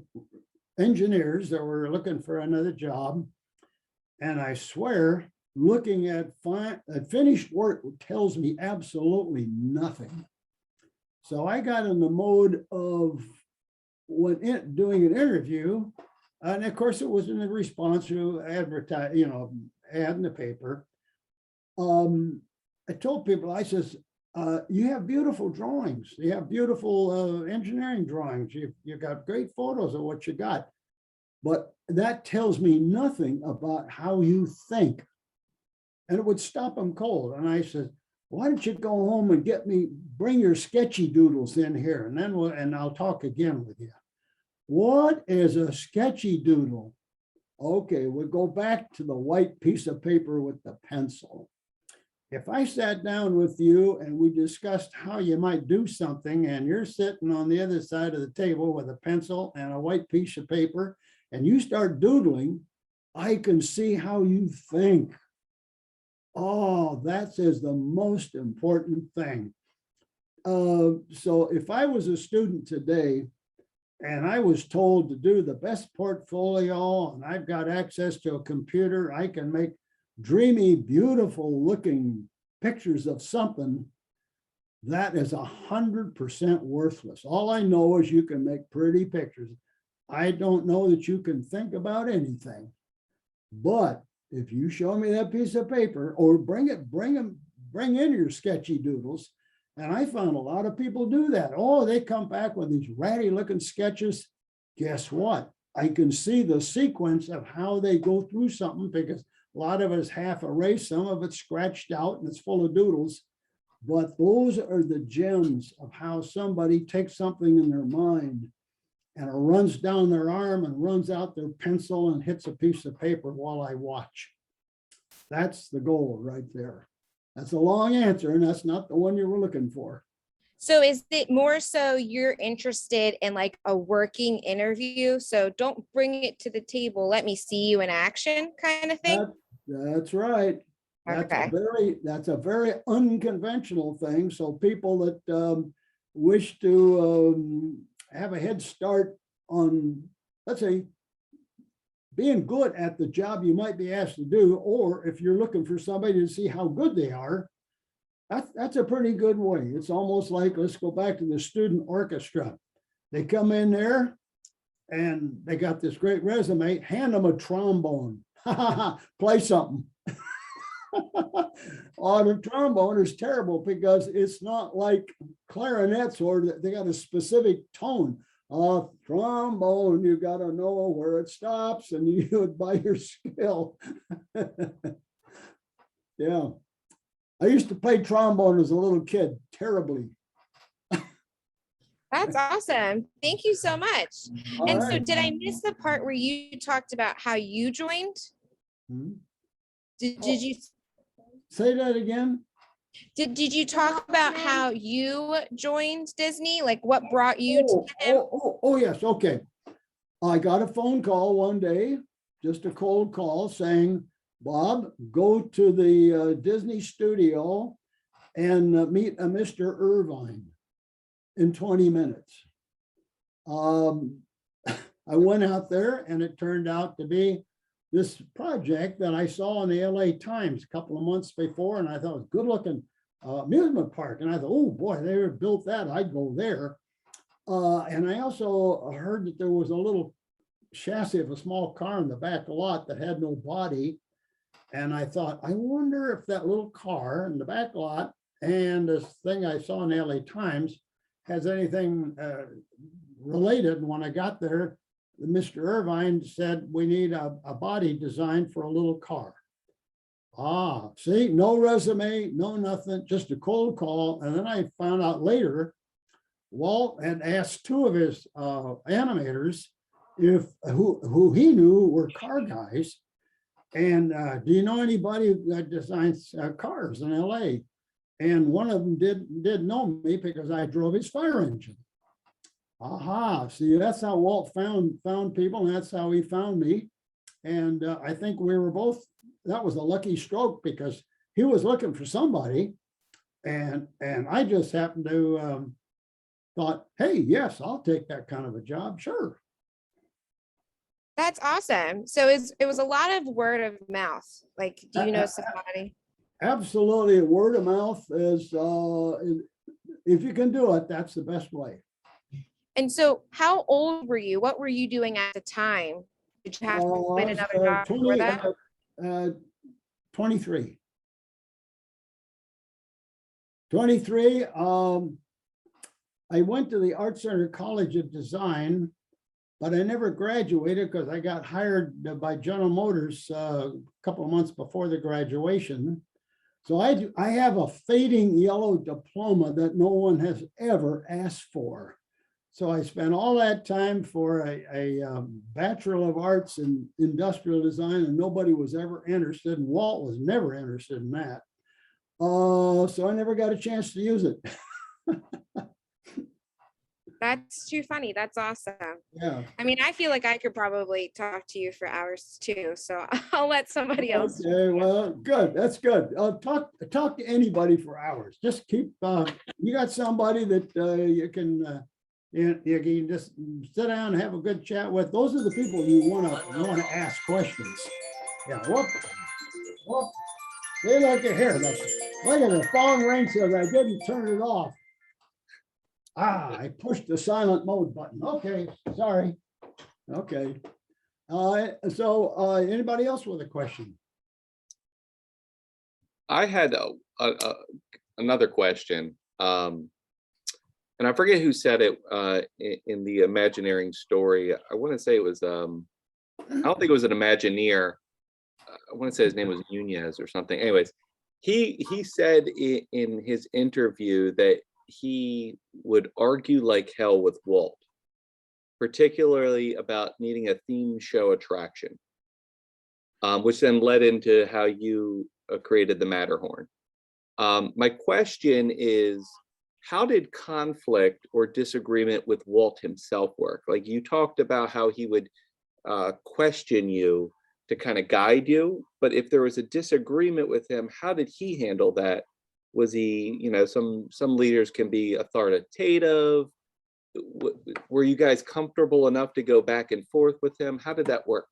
engineers that were looking for another job. And I swear, looking at finished work tells me absolutely nothing. So I got in the mode of doing an interview. And of course, it was in the response to advertise, you know, ad in the paper. I told people, I says, you have beautiful drawings. You have beautiful engineering drawings. You've got great photos of what you got. But that tells me nothing about how you think. And it would stop them cold. And I said, why don't you go home and bring your sketchy doodles in here, and then I'll talk again with you. What is a sketchy doodle? Okay, we'll go back to the white piece of paper with the pencil. If I sat down with you and we discussed how you might do something, and you're sitting on the other side of the table with a pencil and a white piece of paper, and you start doodling, I can see how you think. Oh, that is the most important thing. So if I was a student today and I was told to do the best portfolio and I've got access to a computer, I can make dreamy, beautiful looking pictures of something, that is 100% worthless. All I know is you can make pretty pictures. I don't know that you can think about anything. But if you show me that piece of paper, or bring in your sketchy doodles, and I found a lot of people do that. Oh, they come back with these ratty looking sketches. Guess what? I can see the sequence of how they go through something, because a lot of it is half erased, some of it's scratched out and it's full of doodles. But those are the gems of how somebody takes something in their mind and it runs down their arm and runs out their pencil and hits a piece of paper while I watch. That's the goal right there. That's a long answer, and that's not the one you were looking for. So is it more so you're interested in like a working interview? So don't bring it to the table, let me see you in action kind of thing? That's right. Okay. That's a very unconventional thing. So people that wish to have a head start on, let's say, being good at the job you might be asked to do, or if you're looking for somebody to see how good they are, that's a pretty good way. It's almost like, let's go back to the student orchestra. They come in there and they got this great resume, hand them a trombone. Play something. Oh, the trombone is terrible because it's not like clarinets, or they got a specific tone. Trombone, you got to know where it stops, and you do it by your skill. Yeah. I used to play trombone as a little kid, terribly. That's awesome. Thank you so much. All And so right. did I miss the part where you talked about how you joined? Hmm. Did you Say that again. did you talk about how you joined Disney? Like what brought you to him? Oh, yes. Okay. I got a phone call one day, just a cold call saying, Bob, go to the Disney studio and meet a Mr. Irvine in 20 minutes. I went out there, and it turned out to be this project that I saw in the LA Times a couple of months before, and I thought it was good looking amusement park. And I thought, oh boy, they ever built that, I'd go there. And I also heard that there was a little chassis of a small car in the back lot that had no body. And I thought, I wonder if that little car in the back lot and this thing I saw in the LA Times has anything related. And when I got there, Mr. Irvine said, we need a body designed for a little car. See, no resume, no nothing, just a cold call. And then I found out later, Walt had asked two of his animators who he knew were car guys. And do you know anybody that designs cars in LA? And one of them did know me because I drove his fire engine. See, that's how Walt found people, and that's how he found me. And I think we were both, that was a lucky stroke because he was looking for somebody. And I just happened to thought, hey, yes, I'll take that kind of a job. Sure. That's awesome. So it was a lot of word of mouth. Like, do you know somebody? Absolutely. Word of mouth is, if you can do it, that's the best way. And so how old were you? What were you doing at the time? Did you have to find another job before that? 23. 23. I went to the Art Center College of Design, but I never graduated because I got hired by General Motors a couple of months before the graduation. So I have a fading yellow diploma that no one has ever asked for. So I spent all that time for a Bachelor of Arts in Industrial Design, and nobody was ever interested, and Walt was never interested in that. So I never got a chance to use it. That's too funny. That's awesome. Yeah. I mean, I feel like I could probably talk to you for hours too. So I'll let somebody else. Okay, well, good. That's good. Talk to anybody for hours. Just keep, you got somebody that you can just sit down and have a good chat with. Those are the people you want to ask questions. Yeah. Whoop. See, look at here. Look at the phone ring says I didn't turn it off. I pushed the silent mode button. Okay, sorry. Okay. Anybody else with a question? I had another question. And I forget who said it in the Imagineering story. I want to say it was, I don't think it was an Imagineer. I want to say his name was Nunez or something. Anyways, he said in his interview that he would argue like hell with Walt, particularly about needing a theme show attraction, which then led into how you created the Matterhorn. My question is, how did conflict or disagreement with Walt himself work? Like you talked about how he would question you to kind of guide you, but if there was a disagreement with him, how did he handle that? Was he, some leaders can be authoritative. Were you guys comfortable enough to go back and forth with him? How did that work?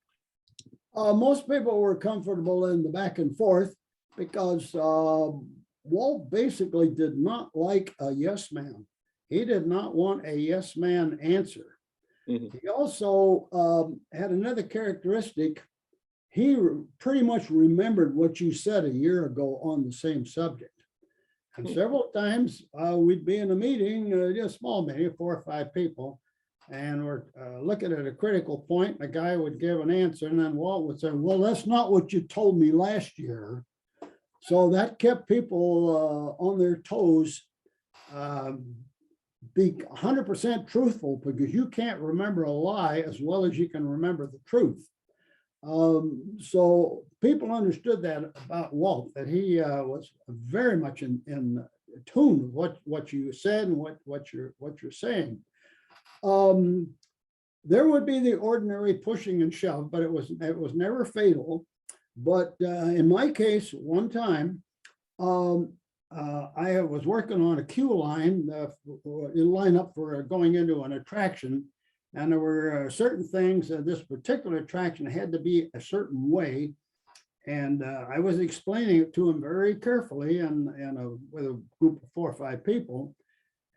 Most people were comfortable in the back and forth because Walt basically did not like a yes man. He did not want a yes man answer. Mm-hmm. He also had another characteristic. He pretty much remembered what you said a year ago on the same subject. And several times we'd be in a meeting, just a small meeting, 4 or 5 people, and we're looking at a critical point. The guy would give an answer, and then Walt would say, well, that's not what you told me last year. So that kept people on their toes, be 100% truthful, because you can't remember a lie as well as you can remember the truth. So people understood that about Walt, that he was very much in tune with what you said and what you're saying. There would be the ordinary pushing and shove, but it was never fatal. But in my case, one time, I was working on a queue line, line up for going into an attraction. And there were certain things that this particular attraction had to be a certain way. And I was explaining it to him very carefully and with a group of 4 or 5 people.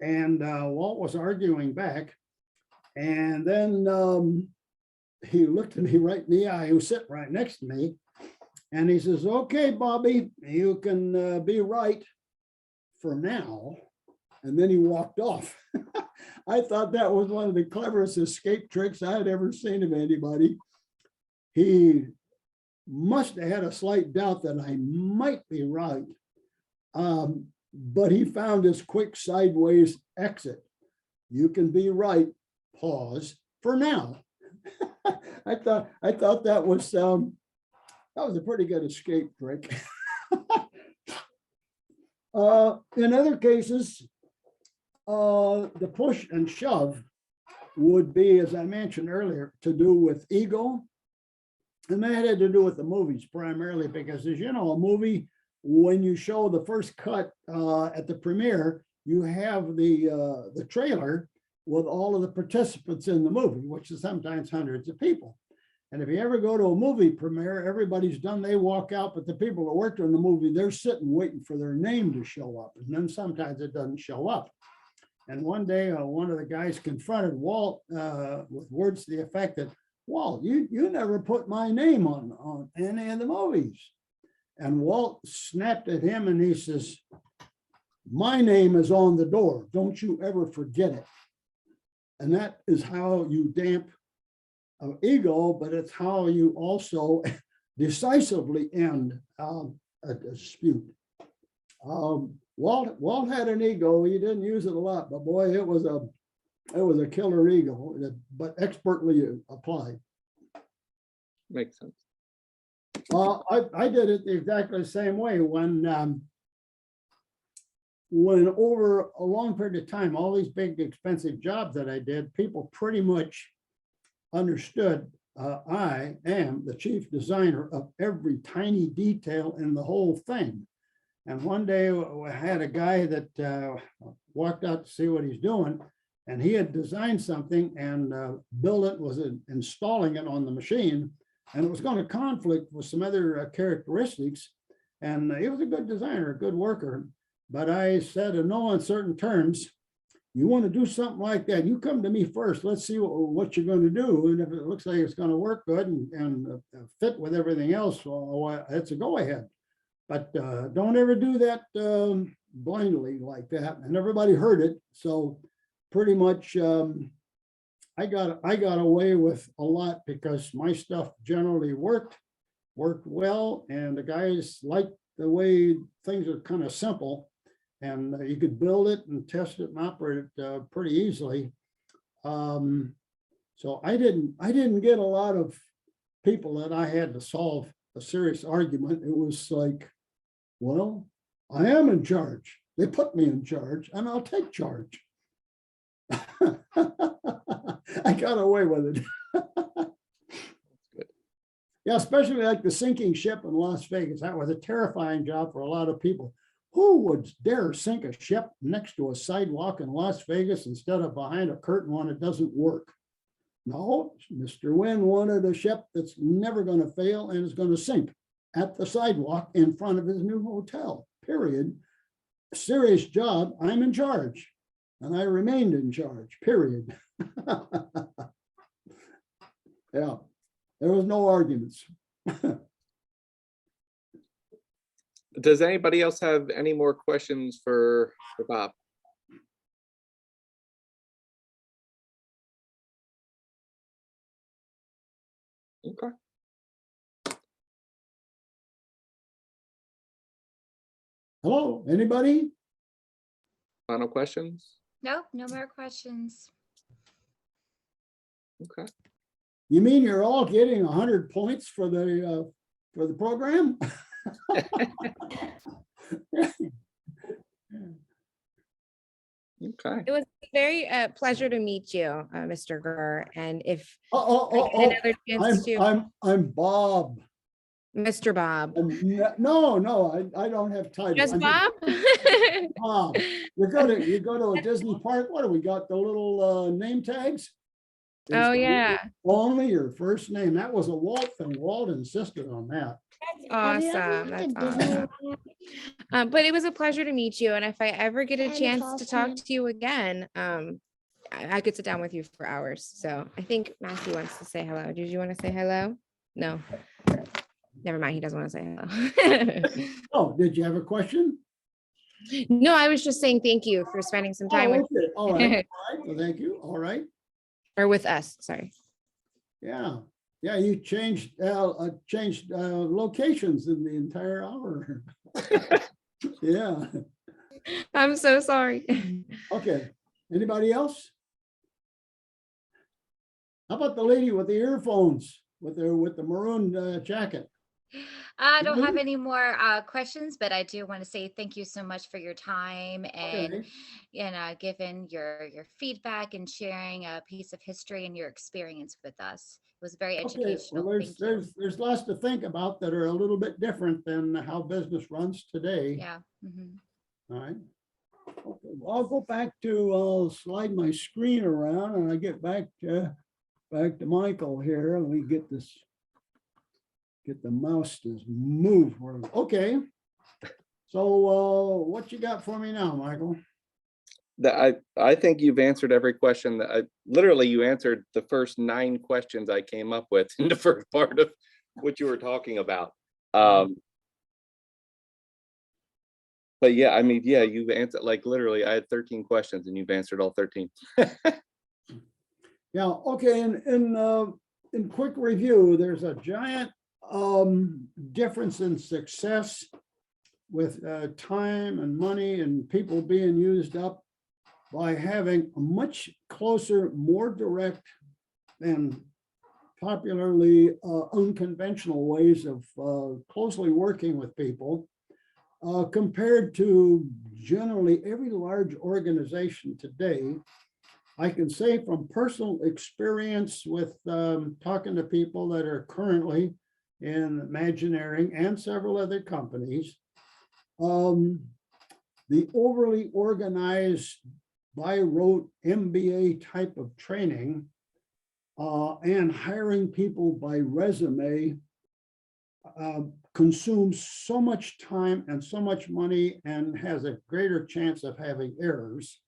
And Walt was arguing back. And then he looked at me right in the eye. He was sitting right next to me. And he says, okay, Bobby, you can be right for now. And then he walked off. I thought that was one of the cleverest escape tricks I had ever seen of anybody. He must have had a slight doubt that I might be right. But he found this quick sideways exit. You can be right, pause, for now. I thought that was a pretty good escape trick. In other cases, the push and shove would be, as I mentioned earlier, to do with ego. And that had to do with the movies primarily, because as you know, a movie, when you show the first cut at the premiere, you have the trailer with all of the participants in the movie, which is sometimes hundreds of people. And if you ever go to a movie premiere, everybody's done, they walk out, but the people that worked on the movie, they're sitting waiting for their name to show up. And then sometimes it doesn't show up. And one day, one of the guys confronted Walt with words to the effect that, Walt, you never put my name on any of the movies. And Walt snapped at him and he says, my name is on the door. Don't you ever forget it. And that is how you damp ego, but it's how you also decisively end a dispute. Walt had an ego. He didn't use it a lot, but boy, it was a killer ego, but expertly applied. Makes sense. I did it exactly the same way when over a long period of time, all these big expensive jobs that I did, people pretty much understood I am the chief designer of every tiny detail in the whole thing. And one day I had a guy that walked out to see what he's doing, and he had designed something and Bill it was installing it on the machine, and it was going to conflict with some other characteristics. And he was a good designer, a good worker. But I said in no uncertain terms, you want to do something like that, you come to me first. Let's see what you're going to do. And if it looks like it's going to work good and fit with everything else, well, it's a go ahead. But don't ever do that blindly like that. And everybody heard it. So pretty much I got away with a lot because my stuff generally worked well. And the guys liked the way things are kind of simple. And you could build it and test it and operate it pretty easily. So I didn't get a lot of people that I had to solve a serious argument. It was like, well, I am in charge. They put me in charge and I'll take charge. I got away with it. Yeah, especially like the sinking ship in Las Vegas. That was a terrifying job for a lot of people. Who would dare sink a ship next to a sidewalk in Las Vegas instead of behind a curtain when it doesn't work? No, Mr. Wynn wanted a ship that's never going to fail and is going to sink at the sidewalk in front of his new hotel, period. Serious job, I'm in charge. And I remained in charge, period. Yeah, there was no arguments. Does anybody else have any more questions for Bob? Okay. Hello, anybody? Final questions? Nope, no more questions. Okay. You mean you're all getting 100 points for the program? Okay. It was a very pleasure to meet you, Mr. Gurr. And if Oh, I get another chance to, I'm Bob. Mr. Bob. No, I don't have titles. Just I'm Bob? Bob. You go to a Disney park. What do we got? The little name tags? Oh, It's yeah. only your first name. That was a Walt thing. Walt insisted on that. Have you ever Awesome. been That's to Disney awesome. World? But it was a pleasure to meet you. And if I ever get a And chance to talk coffee. to you again, I could sit down with you for hours. So I think Matthew wants to say hello. Did you want to say hello? No. Never mind. He doesn't want to say hello. Oh, did you have a question? No, I was just saying thank you for spending some time with Okay. All right. All right. Well, thank you. All right. or with us. Sorry. Yeah. Yeah, you changed locations in the entire hour. Yeah. I'm so sorry. Okay. Anybody else? How about the lady with the earphones with the maroon jacket? I don't have any more questions, but I do want to say thank you so much for your time and Okay. given your feedback and sharing a piece of history and your experience with us. It was very Okay. educational. Well, Thank you. there's lots to think about that are a little bit different than how business runs today. Yeah. Mhm. All right. Okay. Well, I'll go back to slide my screen around and I get back to Michael here. Let me get the mouse to move. Okay. So what you got for me now, Michael? I think you've answered every question that literally you answered the first 9 questions I came up with in the first part of what you were talking about. But yeah, I mean, yeah, you've answered like literally I had 13 questions and you've answered all 13. Yeah, okay, in quick review, there's a giant difference in success with time and money and people being used up by having a much closer, more direct and popularly unconventional ways of closely working with people compared to generally every large organization today. I can say from personal experience with talking to people that are currently in Imagineering and several other companies, the overly organized by rote MBA type of training and hiring people by resume consumes so much time and so much money and has a greater chance of having errors.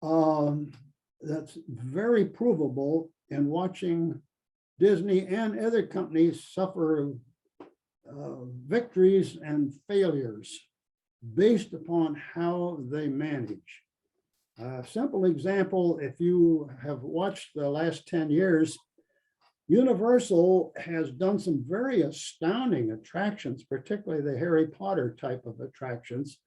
That's very provable in watching Disney and other companies suffer victories and failures based upon how they manage. A simple example, if you have watched the last 10 years, Universal has done some very astounding attractions, particularly the Harry Potter type of attractions,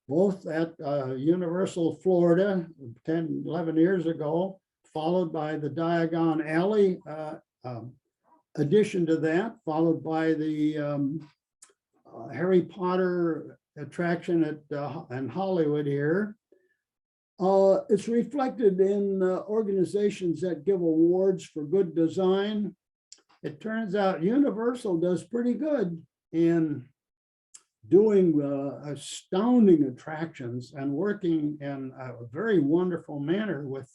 both at Universal Florida 10, 11 years ago, followed by the Diagon Alley addition to that, followed by the Harry Potter attraction in Hollywood here. It's reflected in organizations that give awards for good design. It turns out Universal does pretty good in doing astounding attractions and working in a very wonderful manner with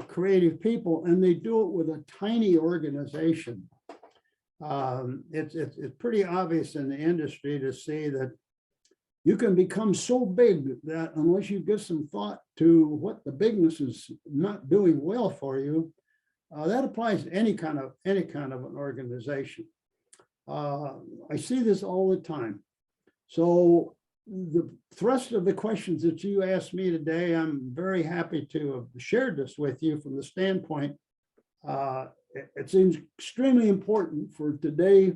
creative people, and they do it with a tiny organization. It's pretty obvious in the industry to see that you can become so big that unless you give some thought to what the bigness is not doing well for you, that applies to any kind of an organization. I see this all the time. So the thrust of the questions that you asked me today, I'm very happy to have shared this with you from the standpoint. It seems extremely important for today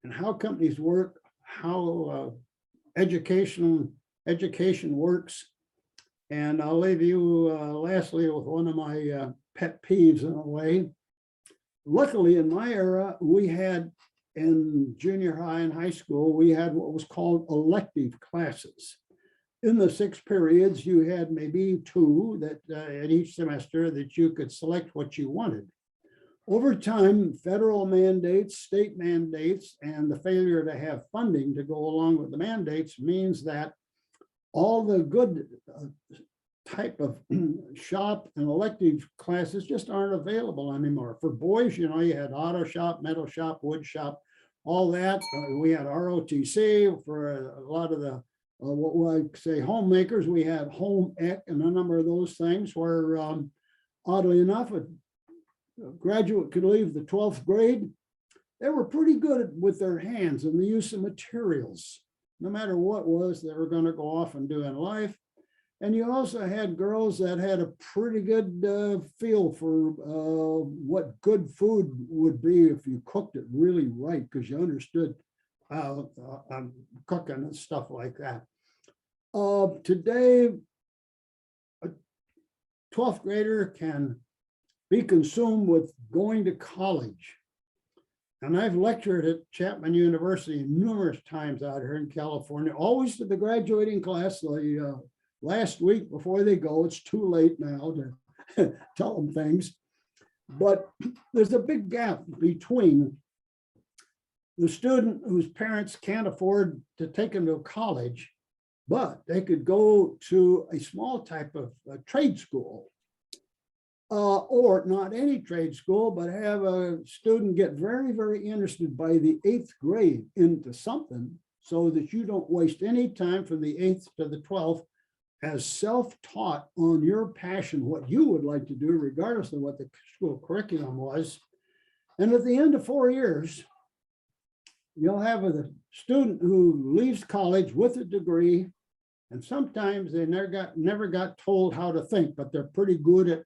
and how companies work, how education works. And I'll leave you lastly with one of my pet peeves in a way. Luckily in my era, we had in junior high and high school, we had what was called elective classes. In the 6 periods, you had maybe 2 that at each semester that you could select what you wanted. Over time, federal mandates, state mandates, and the failure to have funding to go along with the mandates means that all the good type of shop and elective classes just aren't available anymore. For boys, you know, you had auto shop, metal shop, wood shop, all that. We had ROTC for a lot of the, what would I say, homemakers. We had home ec and a number of those things where, oddly enough, a graduate could leave the 12th grade. They were pretty good with their hands and the use of materials. No matter what was, they were going to go off and do in life. And you also had girls that had a pretty good feel for what good food would be if you cooked it really right, because you understood cooking and stuff like that. Today, a 12th grader can be consumed with going to college. And I've lectured at Chapman University numerous times out here in California, always to the graduating class, the last week before they go. It's too late now to tell them things. But there's a big gap between the student whose parents can't afford to take them to college, but they could go to a small type of trade school. Or not any trade school, but have a student get very, very interested by the 8th grade into something so that you don't waste any time from the 8th to the 12th as self-taught on your passion, what you would like to do, regardless of what the school curriculum was. And at the end of 4 years, you'll have a student who leaves college with a degree, and sometimes they never got told how to think, but they're pretty good at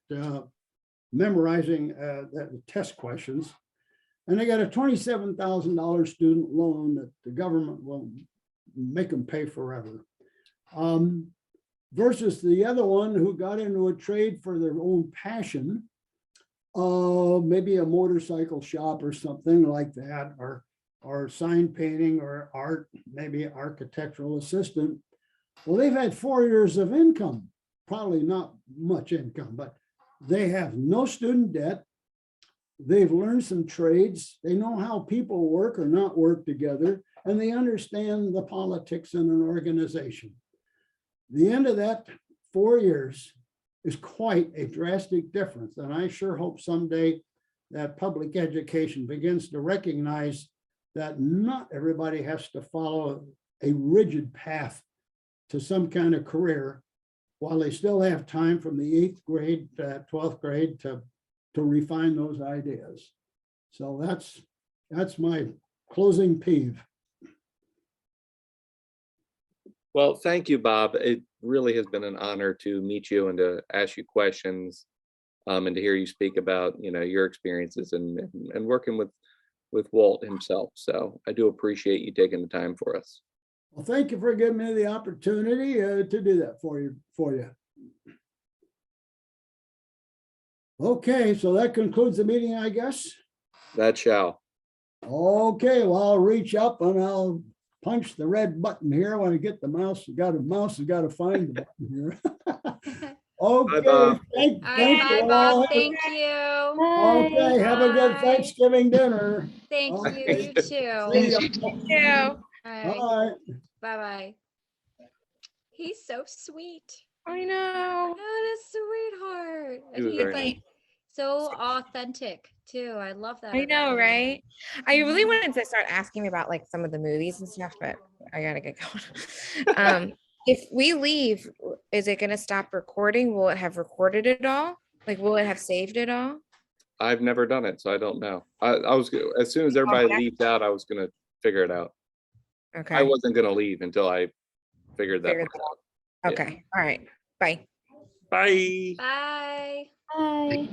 memorizing the test questions. And they got a $27,000 student loan that the government will make them pay forever. Versus the other one who got into a trade for their own passion, maybe a motorcycle shop or something like that, or sign painting or art, maybe architectural assistant. Well, they've had 4 years of income, probably not much income, but they have no student debt. They've learned some trades. They know how people work or not work together, and they understand the politics in an organization. The end of that 4 years is quite a drastic difference. And I sure hope someday that public education begins to recognize that not everybody has to follow a rigid path to some kind of career, while they still have time from the 8th grade, 12th grade to refine those ideas. So that's my closing peeve. Well, thank you, Bob. It really has been an honor to meet you and to ask you questions, and to hear you speak about, your experiences and working with Walt himself. So I do appreciate you taking the time for us. Well, thank you for giving me the opportunity to do that for you. Okay, so that concludes the meeting, I guess. That shall. Okay, well, I'll reach up and I'll punch the red button here when I get the mouse. Mouse has got to find the button here. Okay, Bob. thank All right, bye, you Bob. all. Thank you. Okay, have a good Bye. Thanksgiving dinner. Thank you. Okay. You too. See ya. Yeah, All right. Bye. Bye-bye. He's so sweet. I know. What a sweetheart. He was He's very like nice. so authentic too. I love that. I about know, him. right? I really wanted to start asking me about like some of the movies and stuff, but I gotta get going. If we leave, is it gonna stop recording? Will it have recorded it all? Like, will it have saved it all? I've never done it, so I don't know. I was as soon as everybody leaves out, I was gonna figure it out. I Okay. wasn't gonna leave until I figured that Figured part out. Yeah. Okay. All right. Bye. Bye. Bye. Bye.